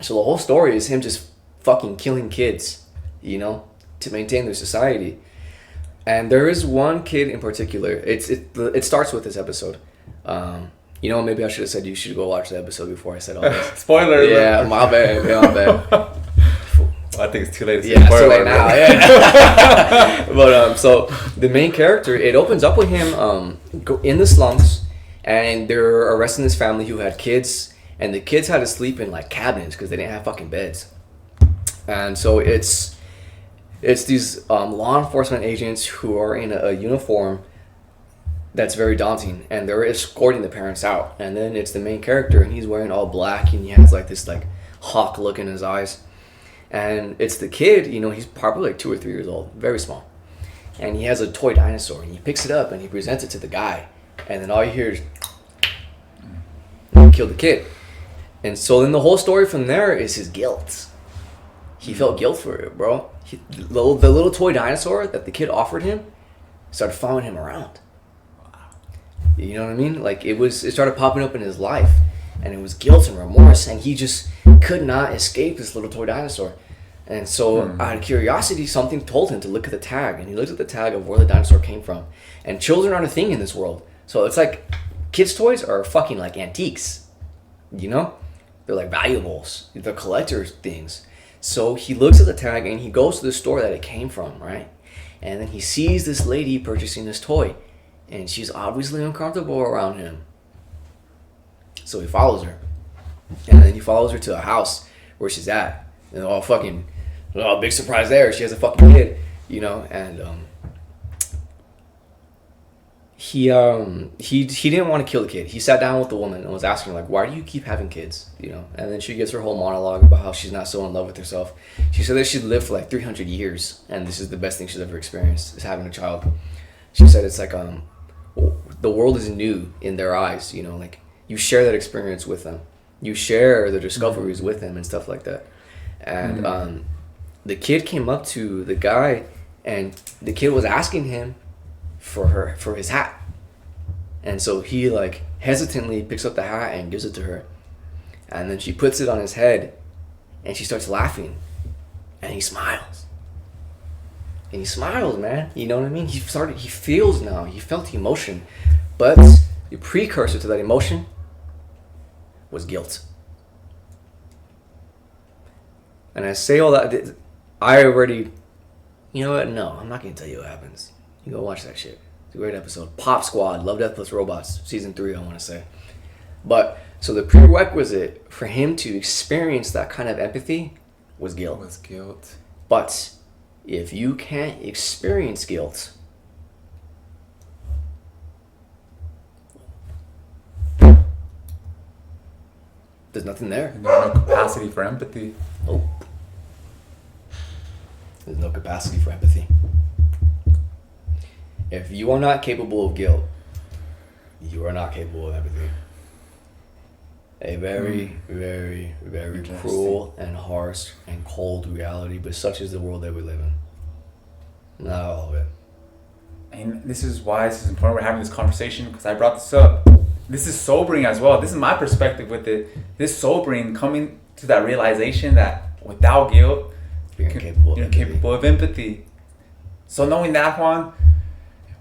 So the whole story is him just fucking killing kids, you know, to maintain their society. And there is one kid in particular. It starts with this episode. You know, maybe I should have said you should go watch the episode before I said all this. Spoiler. Yeah, my bad. Well, I think it's too late to say yeah, spoiler. Too late now. Yeah. But so the main character, it opens up with him in the slums, and they're arresting this family who had kids, and the kids had to sleep in like cabins because they didn't have fucking beds. And so it's these law enforcement agents who are in a uniform that's very daunting, and they're escorting the parents out. And then it's the main character, and he's wearing all black, and he has like this like hawk look in his eyes. And it's the kid, you know, he's probably like 2 or 3 years old, very small. And he has a toy dinosaur, and he picks it up and he presents it to the guy. And then all you hear is, he killed the kid. And so then the whole story from there is his guilt. He felt guilt for it, bro. The little toy dinosaur that the kid offered him started following him around. You know what I mean? Like, it started popping up in his life, and it was guilt and remorse, and he just could not escape this little toy dinosaur. And so out of curiosity, something told him to look at the tag, and he looked at the tag of where the dinosaur came from. And children aren't a thing in this world. So it's like, kids' toys are fucking like antiques, you know? They're like valuables. They're collector's things. So he looks at the tag, and he goes to the store that it came from, right? And then he sees this lady purchasing this toy, and she's obviously uncomfortable around him. So he follows her. And then he follows her to a house where she's at. And big surprise there. She has a fucking kid, you know? And he didn't want to kill the kid. He sat down with the woman and was asking, like, why do you keep having kids, you know? And then she gives her whole monologue about how she's not so in love with herself. She said that she'd lived for like 300 years, and this is the best thing she's ever experienced, is having a child. She said it's like the world is new in their eyes, you know, like you share that experience with them. You share the discoveries with them and stuff like that. And the kid came up to the guy, and the kid was asking him for his hat. And so he like hesitantly picks up the hat and gives it to her. And then she puts it on his head, and she starts laughing. And he smiles. And he smiles, man. You know what I mean? He feels now. He felt emotion. But the precursor to that emotion was guilt. And I say all that, I already, you know what? No, I'm not going to tell you what happens. You go watch that shit. It's a great episode. Pop Squad, Love, Death Plus Robots, season 3, I want to say. But, so the prerequisite for him to experience that kind of empathy was guilt. But if you can't experience guilt, there's nothing there. And there's no capacity for empathy. Nope. There's no capacity for empathy. If you are not capable of guilt, you are not capable of empathy. A very, very, very cruel and harsh and cold reality, but such is the world that we live in. Not all of it. And this is why this is important we're having this conversation, because I brought this up. This is sobering as well. This is my perspective with it. This sobering, coming to that realization that without guilt, you're incapable of empathy. So knowing that, Juan,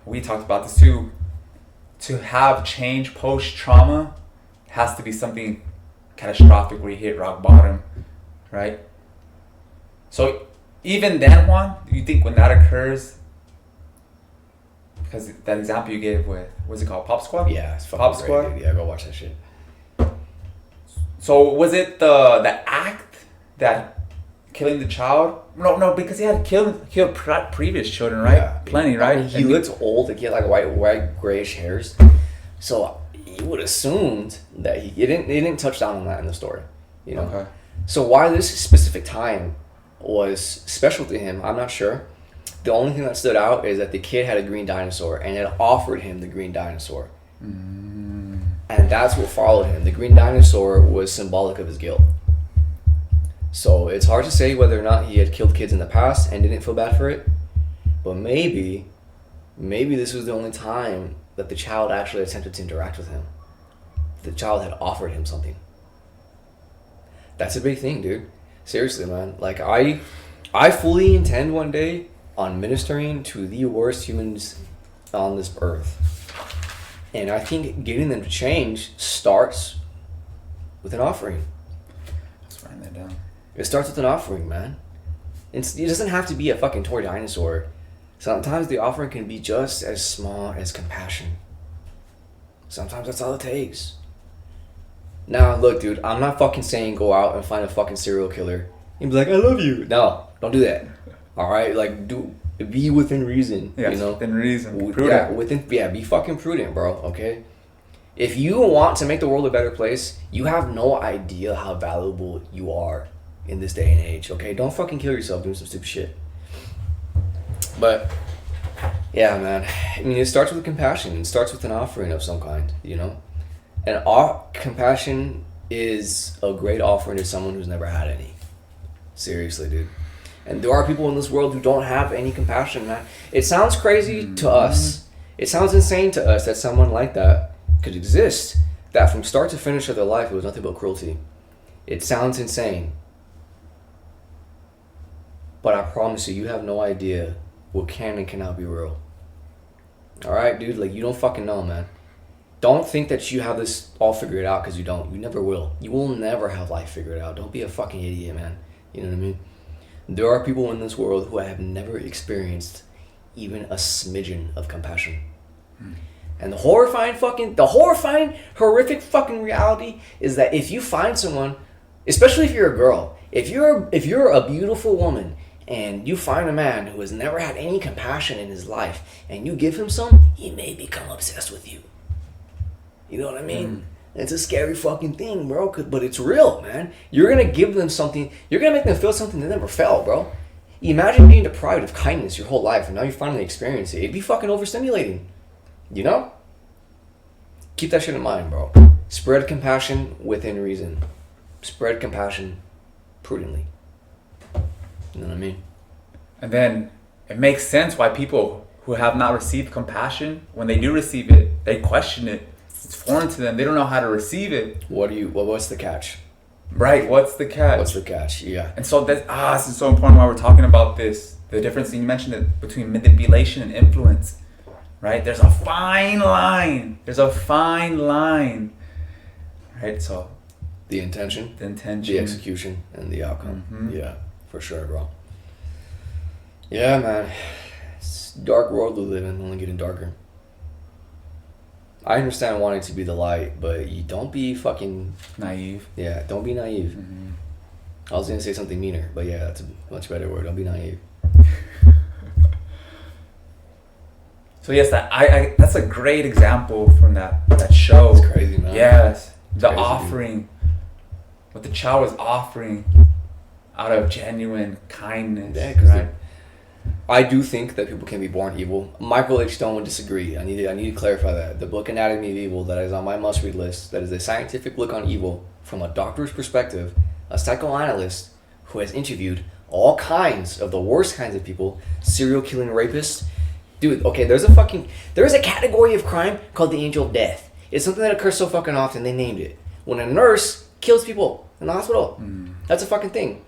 we talked about this too. To have change post-trauma has to be something catastrophic where you hit rock bottom, right? So even then, Juan, do you think when that occurs, because that example you gave with, what's it called, Pop Squad? Yeah, it's fucking Pop great, Squad? dude. Yeah, go watch that shit. So was it the act that killing the child? No, because he had killed previous children, right? Yeah. Plenty, right? I mean, he looked old. Like he had like white grayish hairs. So you would assumed that he didn't touch down on that in the story, you know. Okay. So why this specific time was special to him, I'm not sure. The only thing that stood out is that the kid had a green dinosaur and it offered him the green dinosaur. And that's what followed him. The green dinosaur was symbolic of his guilt. So it's hard to say whether or not he had killed kids in the past and didn't feel bad for it. But maybe this was the only time that the child actually attempted to interact with him. The child had offered him something. That's a big thing, dude. Seriously, man. Like I fully intend one day on ministering to the worst humans on this earth. And I think getting them to change starts with an offering. Let's write that down. It starts with an offering, man. It doesn't have to be a fucking toy dinosaur. Sometimes the offering can be just as small as compassion. Sometimes that's all it takes. Now, look, dude, I'm not fucking saying go out and find a fucking serial killer and be like, I love you. No, don't do that. All right? Like, be within reason. Yes, you know? within reason. Prudent. Be fucking prudent, bro, okay? If you want to make the world a better place, you have no idea how valuable you are in this day and age, okay? Don't fucking kill yourself doing some stupid shit. But, yeah, man. I mean, it starts with compassion. It starts with an offering of some kind, you know? And compassion is a great offering to someone who's never had any. Seriously, dude. And there are people in this world who don't have any compassion, man. It sounds crazy to us. It sounds insane to us that someone like that could exist. That from start to finish of their life, it was nothing but cruelty. It sounds insane. But I promise you have no idea what can and cannot be real. Alright, dude? Like, you don't fucking know, man. Don't think that you have this all figured out, because you don't. You never will. You will never have life figured out. Don't be a fucking idiot, man. You know what I mean? There are people in this world who have never experienced even a smidgen of compassion. And the horrifying, horrific fucking reality is that if you find someone, especially if you're a girl, if you're a beautiful woman and you find a man who has never had any compassion in his life and you give him some, he may become obsessed with you. You know what I mean? It's a scary fucking thing, bro, but it's real, man. You're going to give them something. You're going to make them feel something they never felt, bro. Imagine being deprived of kindness your whole life and now you finally experience it. It'd be fucking overstimulating. You know? Keep that shit in mind, bro. Spread compassion within reason. Spread compassion prudently. You know what I mean? And then it makes sense why people who have not received compassion, when they do receive it, they question it. It's foreign to them. They don't know how to receive it. What's the catch? Right. What's the catch? What's the catch? Yeah. And so this is so important why we're talking about this. The difference, you mentioned it, between manipulation and influence. Right? There's a fine line. Right? So the intention, the execution, and the outcome. Mm-hmm. Yeah, for sure, bro. Yeah, man. It's a dark world we live in, only getting darker. I understand wanting to be the light, but you don't be fucking naive. Yeah, don't be naive. Mm-hmm. I was gonna say something meaner, but yeah, that's a much better word. Don't be naive. So yes, that's a great example from that show. It's crazy, man. Yes, the crazy, offering, dude. What the child was offering out of genuine kindness. Yeah, because I do think that people can be born evil. Michael H. Stone would disagree. I need to clarify that. The book Anatomy of Evil, that is on my must-read list, that is a scientific look on evil from a doctor's perspective, a psychoanalyst who has interviewed all kinds of the worst kinds of people, serial killing rapists. Dude, okay, there's a category of crime called the angel of death. It's something that occurs so fucking often, they named it. When a nurse kills people in the hospital. That's a fucking thing.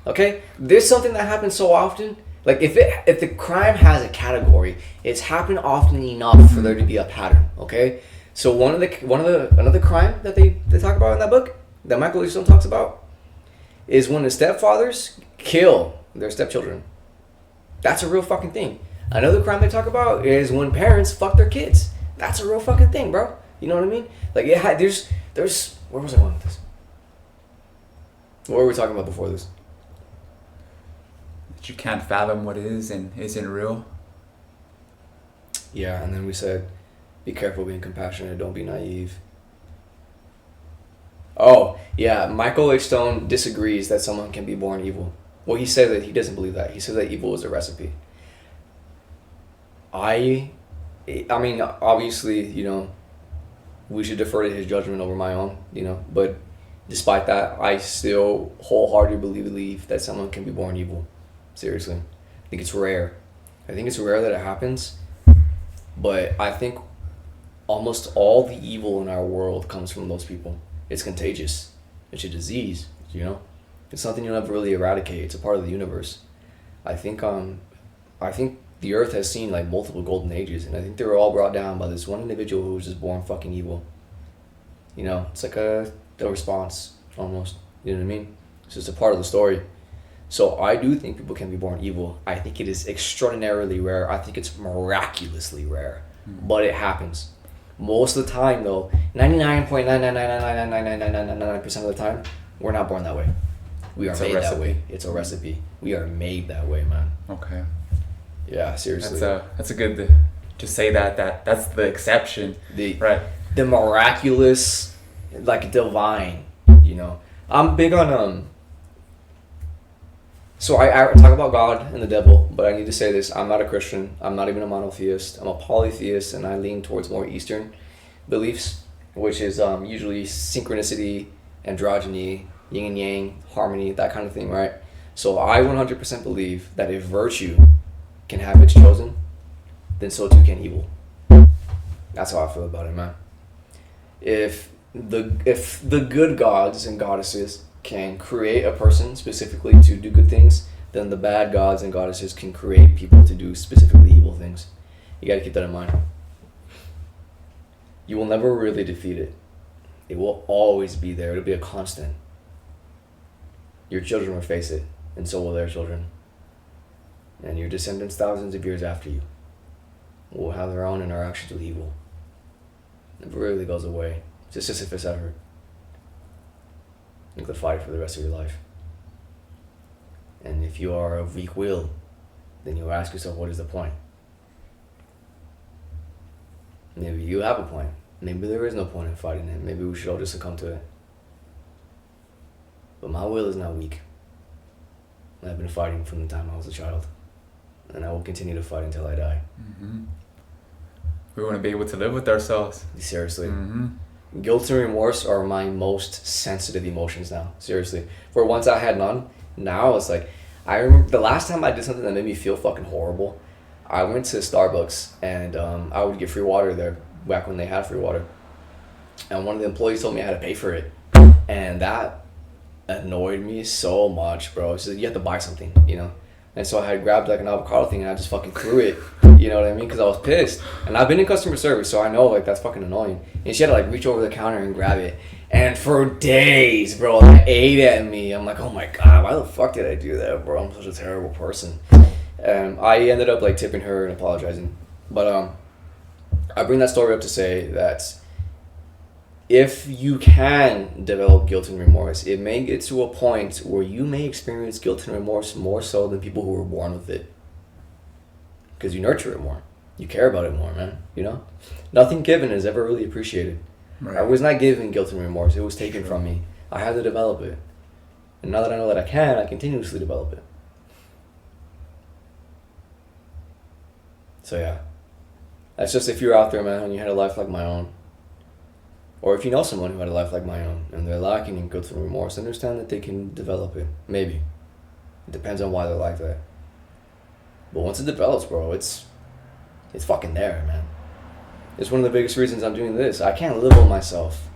Okay? There's something that happens so often. Like, if the crime has a category, it's happened often enough for there to be a pattern, okay? So another crime that they talk about in that book, that Michael H. Stone talks about, is when the stepfathers kill their stepchildren. That's a real fucking thing. Another crime they talk about is when parents fuck their kids. That's a real fucking thing, bro. You know what I mean? Like, yeah, there's where was I going with this? What were we talking about before this? You can't fathom what is and isn't real. Yeah, and then we said, be careful being compassionate, don't be naive. Oh, yeah, Michael H. Stone disagrees that someone can be born evil. Well, he says that he doesn't believe that. He says that evil is a recipe. I mean, obviously, you know, we should defer to his judgment over my own, you know, but despite that, I still wholeheartedly believe that someone can be born evil. Seriously. I think it's rare. I think it's rare that it happens, but I think almost all the evil in our world comes from those people. It's contagious. It's a disease, you know? It's something you'll never really eradicate. It's a part of the universe. I think the earth has seen like multiple golden ages, and I think they were all brought down by this one individual who was just born fucking evil. You know, it's like a response almost. You know what I mean? It's just a part of the story. So I do think people can be born evil. I think it is extraordinarily rare. I think it's miraculously rare, but it happens. Most of the time, though, 99.999999999% of the time, we're not born that way. We are made that way. It's a recipe. We are made that way, man. Okay. Yeah, seriously. That's a good to say that's the exception. Right. The miraculous, like divine, you know. I'm big on so I talk about God and the devil, but I need to say this. I'm not a Christian. I'm not even a monotheist. I'm a polytheist, and I lean towards more Eastern beliefs, which is usually synchronicity, androgyny, yin and yang, harmony, that kind of thing, right? So I 100% believe that if virtue can have its chosen, then so too can evil. That's how I feel about it, man. If the good gods and goddesses can create a person specifically to do good things, then the bad gods and goddesses can create people to do specifically evil things. You gotta keep that in mind. You will never really defeat it. It will always be there. It'll be a constant. Your children will face it, and so will their children. And your descendants thousands of years after you will have their own interactions with evil. It really goes away. It's a Sisyphus effort. You can fight for the rest of your life. And if you are of weak will, then you ask yourself, what is the point? Maybe you have a point. Maybe there is no point in fighting it. Maybe we should all just succumb to it. But my will is not weak. I've been fighting from the time I was a child. And I will continue to fight until I die. Mm-hmm. We want to be able to live with ourselves. Seriously. Mm-hmm. Guilt and remorse are my most sensitive emotions now. Seriously. For once I had none, now it's like, I remember the last time I did something that made me feel fucking horrible. I went to Starbucks and I would get free water there back when they had free water. And one of the employees told me I had to pay for it. And that annoyed me so much, bro. She said, you have to buy something, you know? And so I had grabbed like an avocado thing and I just fucking threw it. You know what I mean? Because I was pissed. And I've been in customer service, so I know like that's fucking annoying. And she had to like reach over the counter and grab it. And for days, bro, that ate at me. I'm like, oh my God, why the fuck did I do that, bro? I'm such a terrible person. I ended up like tipping her and apologizing. But I bring that story up to say that if you can develop guilt and remorse, it may get to a point where you may experience guilt and remorse more so than people who were born with it. Because you nurture it more. You care about it more, man. You know? Nothing given is ever really appreciated. Right. I was not given guilt and remorse. It was taken from me. I had to develop it. And now that I know that I can, I continuously develop it. So yeah. That's just if you're out there, man, and you had a life like my own. Or if you know someone who had a life like my own and they're lacking in guilt and remorse, understand that they can develop it. Maybe. It depends on why they're like that. But once it develops, bro, it's fucking there, man. It's one of the biggest reasons I'm doing this. I can't live with myself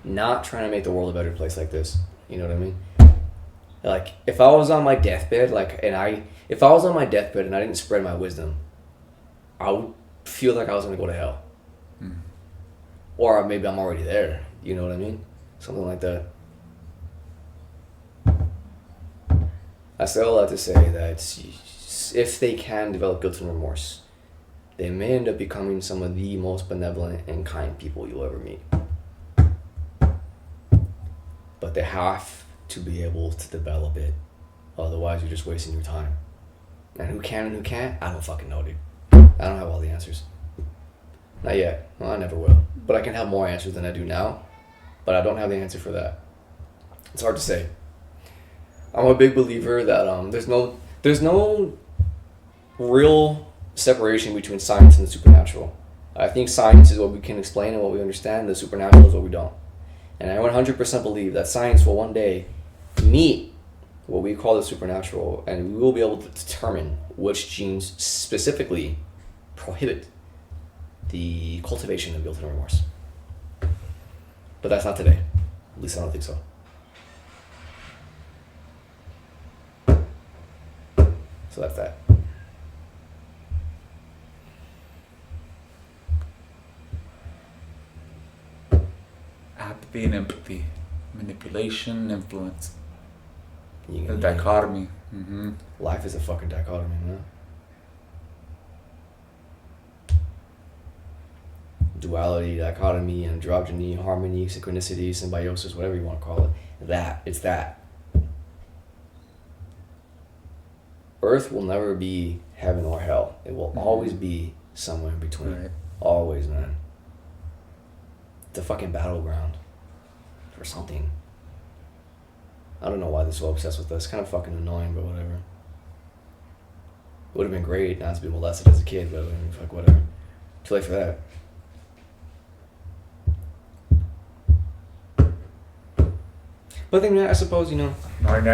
not trying to make the world a better place like this. You know what I mean? Like, if I was on my deathbed, if I was on my deathbed and I didn't spread my wisdom, I would feel like I was going to go to hell. Or maybe I'm already there. You know what I mean? Something like that. I say all that to say that if they can develop guilt and remorse, they may end up becoming some of the most benevolent and kind people you'll ever meet. But they have to be able to develop it. Otherwise, you're just wasting your time. And who can and who can't, I don't fucking know, dude. I don't have all the answers. Not yet. Well, I never will. But I can have more answers than I do now. But I don't have the answer for that. It's hard to say. I'm a big believer that there's no real separation between science and the supernatural. I think science is what we can explain and what we understand. The supernatural is what we don't. And I 100% believe that science will one day meet what we call the supernatural, and we will be able to determine which genes specifically prohibit the cultivation of guilt and remorse. But that's not today. At least I don't think so. So that's that. Apathy and empathy. Manipulation, influence. The Yeah. dichotomy. Mm-hmm. Life is a fucking dichotomy, man. Duality, dichotomy, androgyny, harmony, synchronicity, symbiosis, whatever you want to call it. It's that. Earth will never be heaven or hell. It will always be somewhere in between. Right. Always, man. It's a fucking battleground for something. I don't know why they're so obsessed with this. It's kind of fucking annoying, but whatever. It would have been great not to be molested as a kid, but I mean, fuck, whatever. Too late for that. But then, I suppose, Now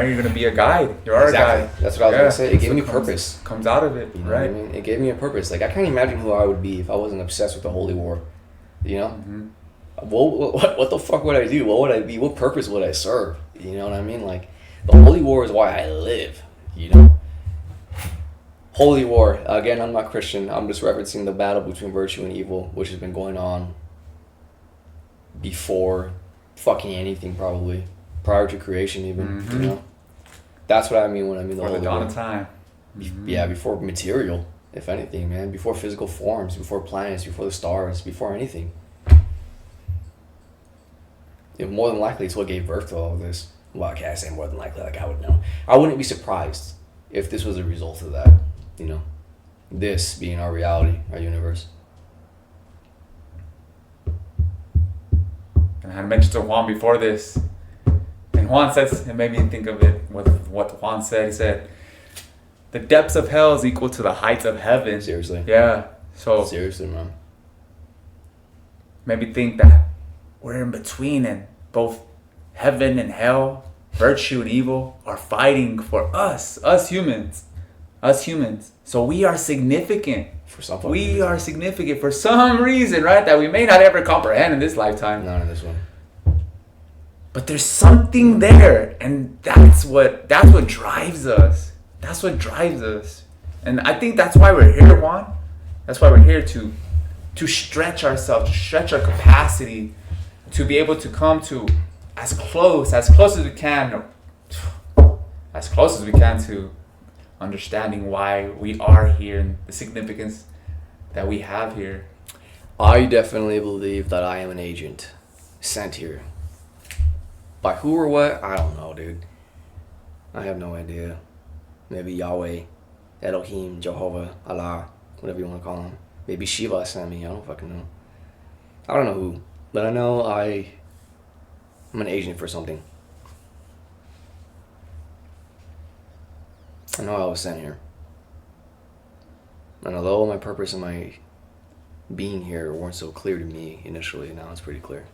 you're gonna be a guide. You are exactly. a guide. That's what I was gonna say. It gave me purpose. Comes out of it, You know right? what I mean? It gave me a purpose. Like, I can't imagine who I would be if I wasn't obsessed with the Holy War. You know? Mm-hmm. What the fuck would I do? What would I be? What purpose would I serve? You know what I mean? Like, the Holy War is why I live. You know? Holy War. Again, I'm not Christian. I'm just referencing the battle between virtue and evil, which has been going on before fucking anything, probably. Prior to creation, even. Mm-hmm. You know? That's what I mean when I mean the Holy Before the dawn War. of time. Mm-hmm. Yeah, before material, if anything, man. Before physical forms, before planets, before the stars, before anything. More than likely, it's what gave birth to all of this. Well, I can't say more than likely, like I would know. I wouldn't be surprised if this was a result of that, This being our reality, our universe. And I had mentioned to Juan before this. And Juan says, it made me think of it with what Juan said. He said, the depths of hell is equal to the heights of heaven. Seriously. Yeah. So seriously, man. maybe think that we're in between, and both heaven and hell, virtue and evil are fighting for us humans. So we are significant. For some We are significant for some reason, right? That we may not ever comprehend in this lifetime. Not in this one. But there's something there, and that's what drives us. That's what drives us. And I think that's why we're here, Juan. That's why we're here to stretch ourselves, to stretch our capacity, to be able to come to as close as we can to understanding why we are here and the significance that we have here. I definitely believe that I am an agent sent here. By who or what? I don't know, dude. I have no idea. Maybe Yahweh, Elohim, Jehovah, Allah, whatever you want to call him. Maybe Shiva sent me. I don't fucking know. I don't know who. But I know I'm an agent for something. I know I was sent here. And although my purpose and my being here weren't so clear to me initially, now it's pretty clear.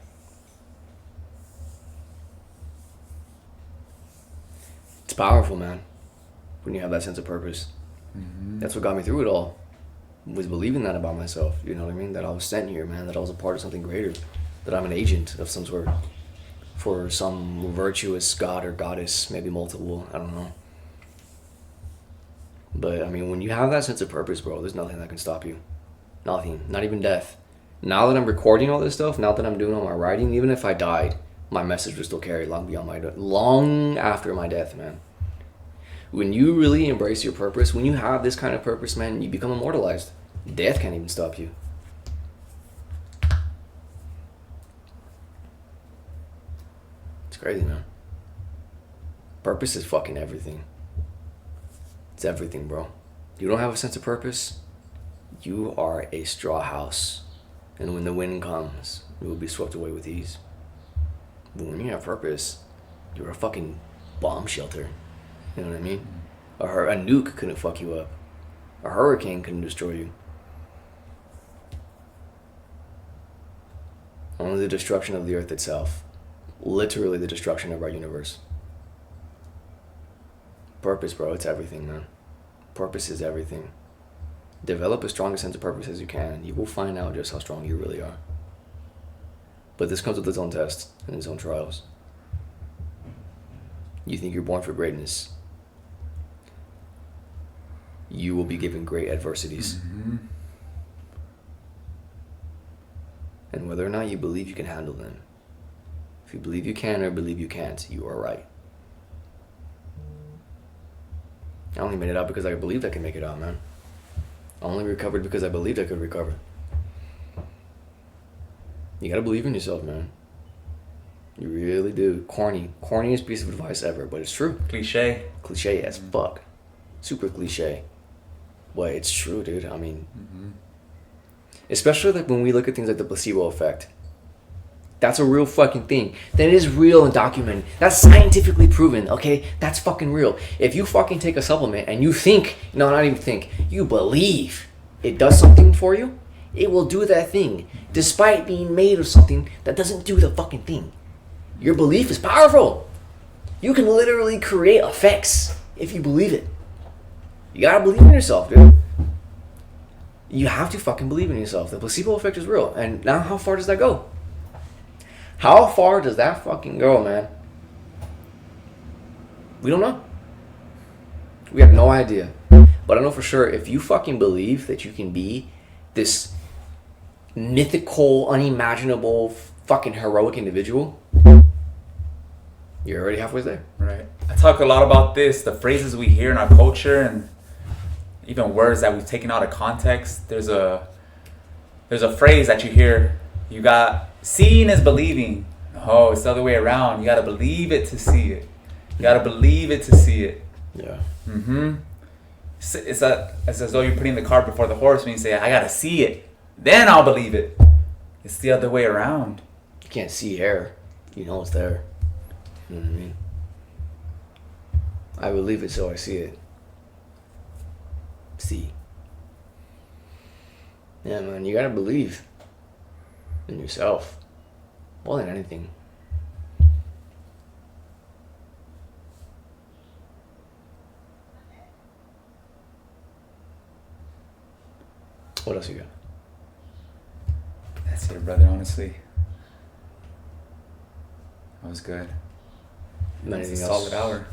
It's powerful, man, when you have that sense of purpose. Mm-hmm. That's what got me through it all, was believing that about myself, you know what I mean? That I was sent here, man, that I was a part of something greater, that I'm an agent of some sort for some virtuous god or goddess, maybe multiple, I don't know. But, I mean, when you have that sense of purpose, bro, there's nothing that can stop you. Nothing. Not even death. Now that I'm recording all this stuff, now that I'm doing all my writing, even if I died, my message would still carry long after my death, man. When you really embrace your purpose, when you have this kind of purpose, man, you become immortalized. Death can't even stop you. It's crazy, man. Purpose is fucking everything. It's everything, bro. You don't have a sense of purpose, you are a straw house. And when the wind comes, you will be swept away with ease. But when you have purpose, you're a fucking bomb shelter. You know what I mean? A nuke couldn't fuck you up. A hurricane couldn't destroy you. Only the destruction of the earth itself. Literally the destruction of our universe. Purpose, bro, it's everything, man. Purpose is everything. Develop as strong a sense of purpose as you can. You will find out just how strong you really are. But this comes with its own tests and its own trials. You think you're born for greatness. You will be given great adversities. Mm-hmm. And whether or not you believe you can handle them, if you believe you can or believe you can't, you are right. I only made it out because I believed I could make it out, man. I only recovered because I believed I could recover. You gotta believe in yourself, man. You really do. Corniest piece of advice ever, but it's true. Cliche as fuck. Super cliche. But it's true, dude. I mean, especially like when we look at things like the placebo effect. That's a real fucking thing. That is real and documented. That's scientifically proven, okay? That's fucking real. If you fucking take a supplement and you think, no, not even think, you believe it does something for you, it will do that thing, despite being made of something that doesn't do the fucking thing. Your belief is powerful. You can literally create effects if you believe it. You gotta believe in yourself, dude. You have to fucking believe in yourself. The placebo effect is real. And now how far does that go? How far does that fucking go, man? We don't know. We have no idea. But I know for sure, if you fucking believe that you can be this mythical, unimaginable, fucking heroic individual, you're already halfway there. Right. I talk a lot about this, the phrases we hear in our culture and even words that we've taken out of context. There's a phrase that you hear, you got seeing is believing. Oh, it's the other way around. You gotta believe it to see it. You gotta believe it to see it. Yeah. Mm-hmm. It's as though you're putting the cart before the horse when you say, I gotta see it. Then I'll believe it. It's the other way around. You can't see air. You know it's there. You know what I mean? I believe it, so I see it. See. Yeah, man, you gotta believe in yourself. more than anything. What else you got? That's it, brother. Honestly, that was good. That's Anything a else? solid hour.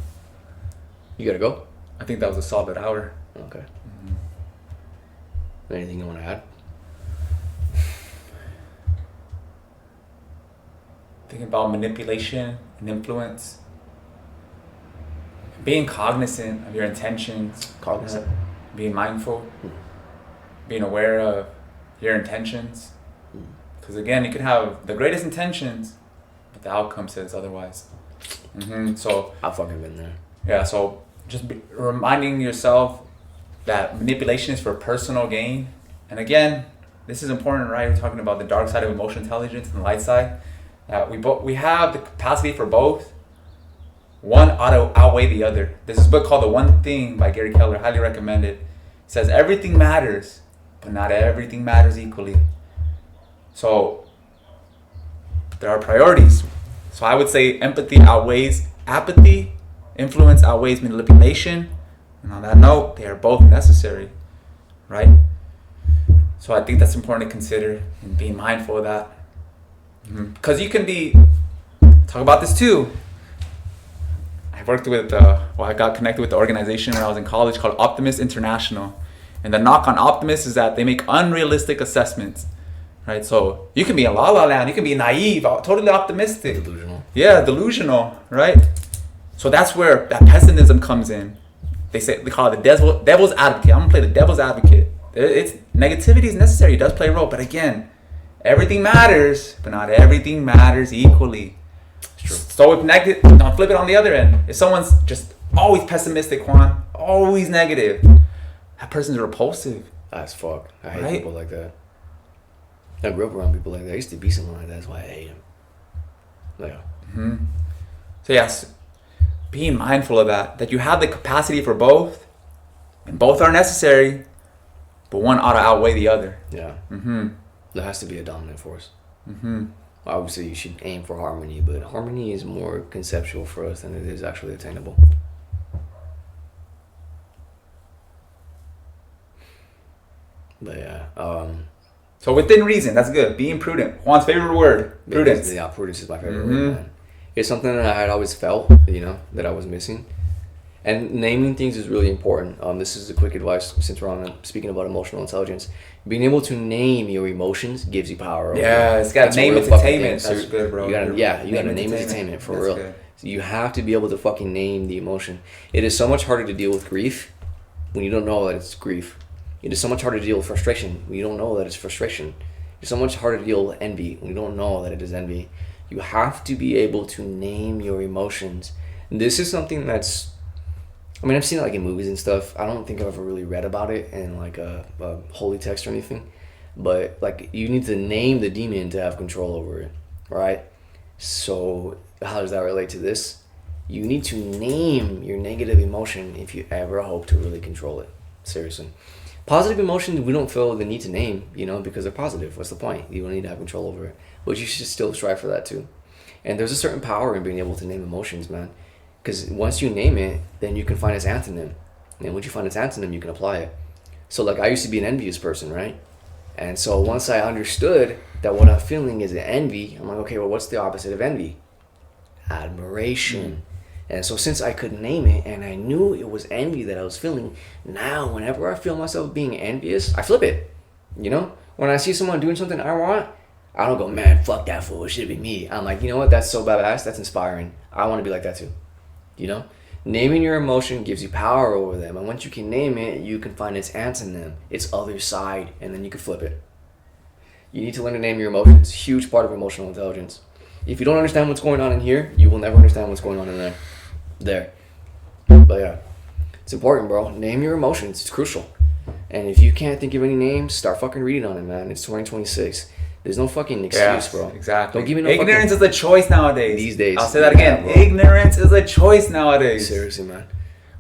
You gotta go? I think that was a solid hour. Okay. Mm-hmm. Anything you want to add? Thinking about manipulation and influence. Being cognizant of your intentions. Cognizant. Being mindful. Being aware of your intentions. Because again, you could have the greatest intentions, but the outcome says otherwise. So I've fucking been there. yeah, so just reminding yourself that manipulation is for personal gain. And again, this is important, right? We're talking about the dark side of emotional intelligence and the light side. We have the capacity for both. One ought to outweigh the other. There's this book called The One Thing by Gary Keller. Highly recommend it. It says everything matters, but not everything matters equally. So there are priorities. So I would say empathy outweighs apathy, influence outweighs manipulation, and on that note, they are both necessary, right? So I think that's important to consider and being mindful of that. Because you can talk about this too. I worked with, I got connected with the organization when I was in college called Optimist International. And the knock on Optimist is that they make unrealistic assessments, right? So you can be in la la land, you can be naive, totally optimistic. Delusional. Yeah, delusional, right? So that's where that pessimism comes in. They call it the devil's advocate. I'm gonna play the devil's advocate. Negativity is necessary, it does play a role, but again, everything matters, but not everything matters equally. True. So if negative, now flip it on the other end. If someone's just always pessimistic, Juan, always negative, that person's repulsive. As fuck. I hate Right? people like that. I grew up around people like that. I used to be someone like that. That's why I hate him. Yeah. So yes, being mindful of that you have the capacity for both, and both are necessary, but one ought to outweigh the other. Yeah. There has to be a dominant force. Obviously, you should aim for harmony, but harmony is more conceptual for us than it is actually attainable. But yeah. So within reason, that's good. Being prudent. Juan's favorite word, prudence. Yeah, prudence is my favorite word, man. It's something that I had always felt, that I was missing. And naming things is really important. This is a quick advice since we're on speaking about emotional intelligence. Being able to name your emotions gives you power. Yeah, it's got name entertainment. That's good, bro. You gotta name entertainment for real. Good. So you have to be able to fucking name the emotion. It is so much harder to deal with grief when you don't know that it's grief. It is so much harder to deal with frustration when you don't know that it's frustration. It's so much harder to deal with envy when you don't know that it is envy. You have to be able to name your emotions. This is something that's, I've seen it like in movies and stuff. I don't think I've ever really read about it in like a holy text or anything. But like you need to name the demon to have control over it, right? So how does that relate to this? You need to name your negative emotion if you ever hope to really control it. Seriously. Positive emotions, we don't feel the need to name, because they're positive. What's the point? You don't need to have control over it. But you should still strive for that too. And there's a certain power in being able to name emotions, man. Because once you name it, then you can find its antonym. And once you find its antonym, you can apply it. So like I used to be an envious person, right? And so once I understood that what I'm feeling is envy, I'm like, okay, well, what's the opposite of envy? Admiration. And so since I could name it and I knew it was envy that I was feeling, now whenever I feel myself being envious, I flip it. When I see someone doing something I want, I don't go, man, fuck that fool, it should be me. I'm like, you know what, that's so badass, that's inspiring. I want to be like that too. Naming your emotion gives you power over them. And once you can name it, you can find its antonym, its other side, and then you can flip it. You need to learn to name your emotions. Huge part of emotional intelligence. If you don't understand what's going on in here, you will never understand what's going on in there. But yeah, it's important, bro. Name your emotions. It's crucial. And if you can't think of any names, start fucking reading on it, man. It's 2026. There's no fucking excuse, bro. Exactly. Don't give me no ignorance is a choice nowadays. These days. I'll say that again. Yeah, ignorance is a choice nowadays. Seriously, man.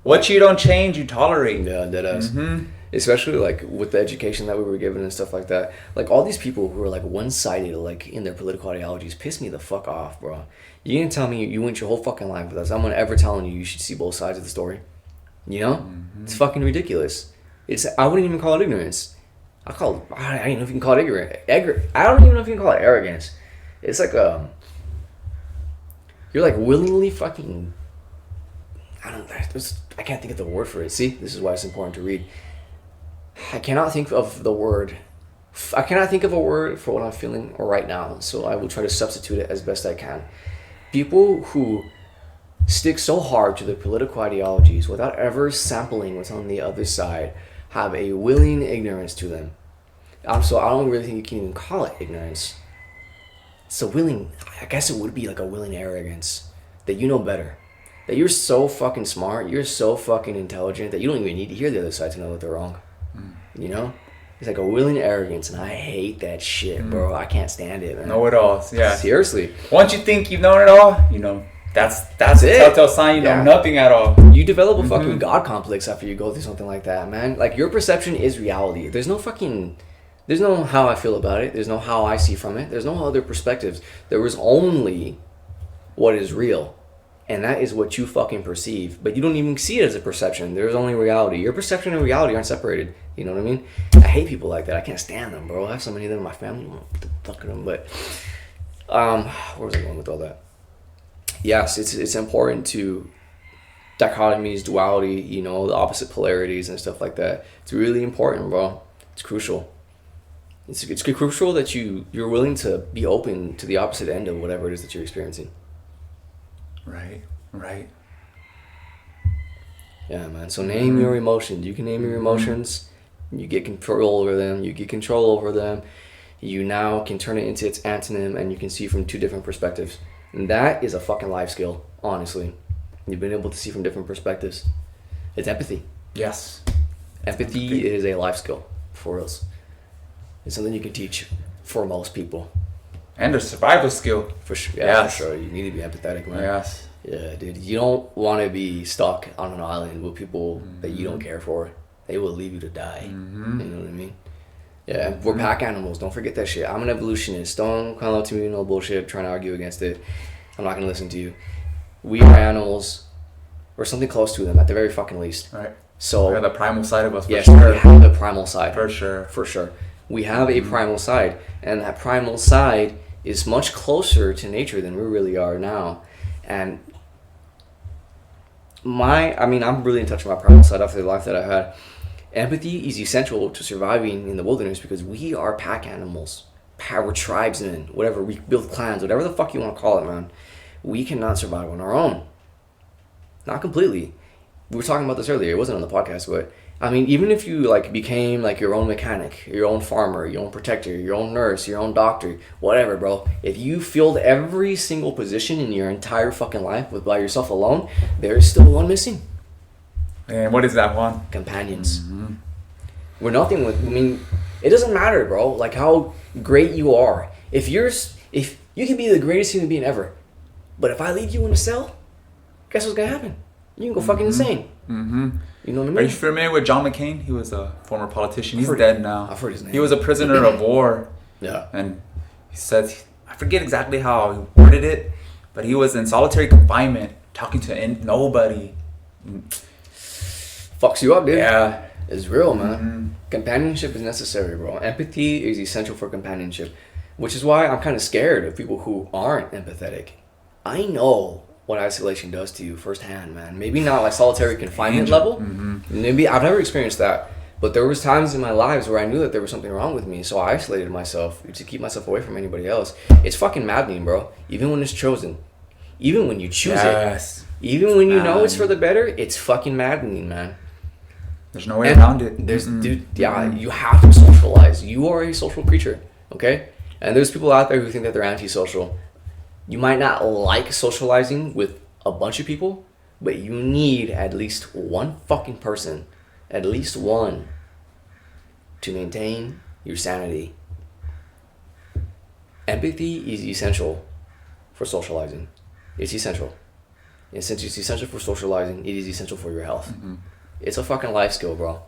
What you don't change, you tolerate. Yeah, deadass. especially like with the education that we were given and stuff like that. Like all these people who are like one-sided, like in their political ideologies, piss me the fuck off, bro. You can't tell me you went your whole fucking life without someone ever telling you should see both sides of the story. You know, it's fucking ridiculous. I wouldn't even call it ignorance. I don't even know if you can call it ignorant. I don't even know if you can call it arrogance. It's like you're like willingly fucking. I can't think of the word for it. See, this is why it's important to read. I cannot think of a word for what I'm feeling right now, so I will try to substitute it as best I can. People who stick so hard to their political ideologies without ever sampling what's on the other side have a willing ignorance to them. So I don't really think you can even call it ignorance. It's a willing, I guess it would be like a willing arrogance that you know better. That you're so fucking smart, you're so fucking intelligent that you don't even need to hear the other side to know that they're wrong. You know? It's like a willing arrogance, and I hate that shit, bro. I can't stand it, man. Know-it-alls, yeah. Seriously. Once you think you've known it all, you know, that's a it. telltale sign you know nothing at all. You develop a fucking God complex after you go through something like that, man. Like, your perception is reality. There's no how I feel about it. There's no how I see from it. There's no other perspectives. There is only what is real. And that is what you fucking perceive. But you don't even see it as a perception. There's only reality. Your perception and reality aren't separated. You know what I mean? I hate people like that. I can't stand them, bro. I have so many of them in my family. What the fuck are them? But where was I going with all that? Yes, it's important to dichotomies, duality, you know, the opposite polarities and stuff like that. It's really important, bro. It's crucial. It's crucial that you're willing to be open to the opposite end of whatever it is that you're experiencing. Right. Yeah, man. So name your emotions. You can name your emotions. You get control over them. You now can turn it into its antonym, and you can see from two different perspectives. And that is a fucking life skill, honestly. You've been able to see from different perspectives. It's empathy. Yes. Empathy is a life skill for us. It's something you can teach for most people. And a survival skill. For sure. Yeah, for sure. You need to be empathetic, man. Yes. Yeah, dude. You don't want to be stuck on an island with people that you don't care for. They will leave you to die. You know what I mean? Yeah, we're pack animals. Don't forget that shit. I'm an evolutionist. Don't come up to me with no bullshit trying to argue against it. I'm not going to listen to you. We are animals, or something close to them at the very fucking least. Right. So we have the primal side of us. Yes, we have the primal side. For sure. We have a primal side, and that primal side is much closer to nature than we really are now. And I'm really in touch with my primal side after the life that I've had. Empathy is essential to surviving in the wilderness because we are pack animals. We're tribesmen, whatever. We build clans, whatever the fuck you want to call it, man. We cannot survive on our own. Not completely. We were talking about this earlier. It wasn't on the podcast, but even if you became your own mechanic, your own farmer, your own protector, your own nurse, your own doctor, whatever, bro. If you filled every single position in your entire fucking life by yourself alone, there's still one missing. And what is that one? Companions. We're nothing it doesn't matter, bro. Like how great you are. If you can be the greatest human being ever, but if I leave you in a cell, guess what's gonna happen? You can go fucking insane. You know what I mean? Are you familiar with John McCain? He was a former politician. He's dead now. I've heard his name. He was a prisoner of war. Yeah. And he said, I forget exactly how he worded it, but he was in solitary confinement, talking to nobody. Fucks you up, dude. Yeah. It's real, man. Companionship is necessary, bro. Empathy is essential for companionship, which is why I'm kind of scared of people who aren't empathetic. I know what isolation does to you firsthand, man. Maybe not like solitary confinement level. Maybe I've never experienced that, but there was times in my lives where I knew that there was something wrong with me, so I isolated myself to keep myself away from anybody else. It's fucking maddening, bro. Even when it's chosen, even when you choose it, even when you know it's for the better, it's fucking maddening, man. There's no way around it. Dude, you have to socialize. You are a social creature, okay? And there's people out there who think that they're antisocial. You might not like socializing with a bunch of people, but you need at least one fucking person, at least one, to maintain your sanity. Empathy is essential for socializing. It's essential. And since it's essential for socializing, it is essential for your health. It's a fucking life skill, bro.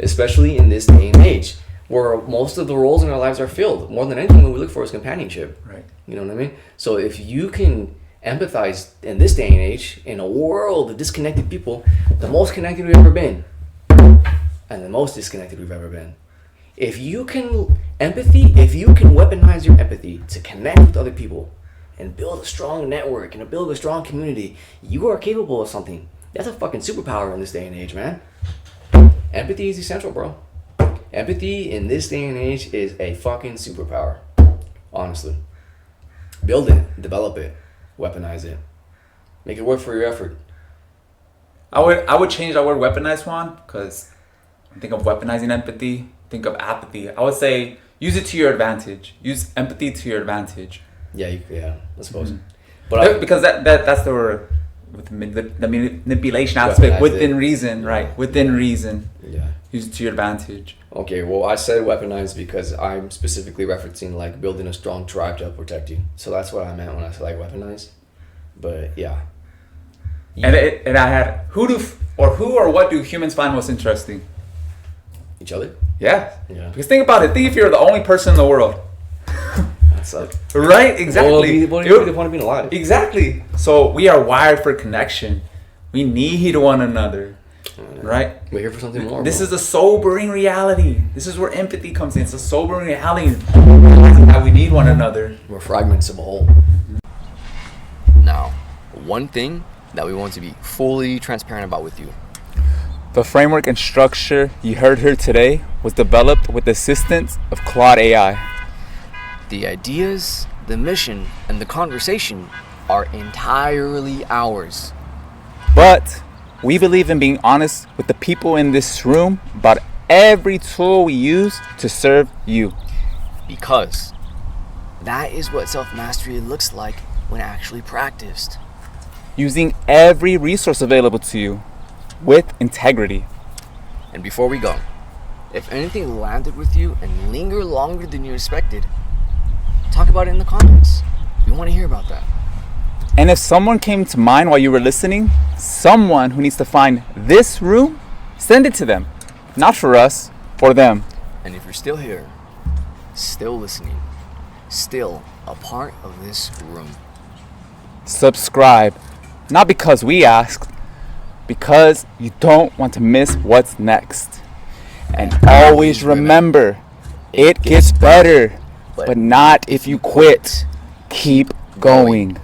especially in this day and age, where most of the roles in our lives are filled. More than anything, what we look for is companionship. Right. You know what I mean? So if you can empathize in this day and age, in a world of disconnected people, the most connected we've ever been, and the most disconnected we've ever been. If you can weaponize your empathy to connect with other people and build a strong network and build a strong community, you are capable of something. That's a fucking superpower in this day and age, man. Empathy is essential, bro. Empathy in this day and age is a fucking superpower. Honestly. Build it, develop it, weaponize it. Make it work for your effort. I would change that word weaponized, Juan, because think of weaponizing empathy, think of apathy. I would say use it to your advantage. Use empathy to your advantage. Yeah, I suppose. Mm-hmm. But because that's the word with the manipulation aspect Weaponized within it. reason, right? Within reason. yeah. Use it to your advantage. Okay, well, I said weaponized because I'm specifically referencing like building a strong tribe to protect you. So that's what I meant when I said like weaponized. But yeah. And I had who or what do humans find most interesting? Each other? Yeah. Yeah. Because think about it. Think if you're the only person in the world. That sucks. Right? Exactly. What do you the point of being alive? Exactly. So we are wired for connection. We need one another. Right? We're here for something more. This bro. is a sobering reality. This is where empathy comes in. It's a sobering reality. Realizing that we need one another. We're fragments of a whole. Now, one thing that we want to be fully transparent about with you. The framework and structure you heard here today was developed with the assistance of Claude AI. The ideas, the mission, and the conversation are entirely ours. But we believe in being honest with the people in this room about every tool we use to serve you. Because that is what self-mastery looks like when actually practiced. Using every resource available to you with integrity. And before we go, if anything landed with you and lingered longer than you expected, talk about it in the comments. We want to hear about that. And if someone came to mind while you were listening, someone who needs to find this room, send it to them. Not for us, for them. And if you're still here, still listening, still a part of this room, Subscribe. Not because we asked, because you don't want to miss what's next. And always remember, it gets better, but not if you quit. Keep going.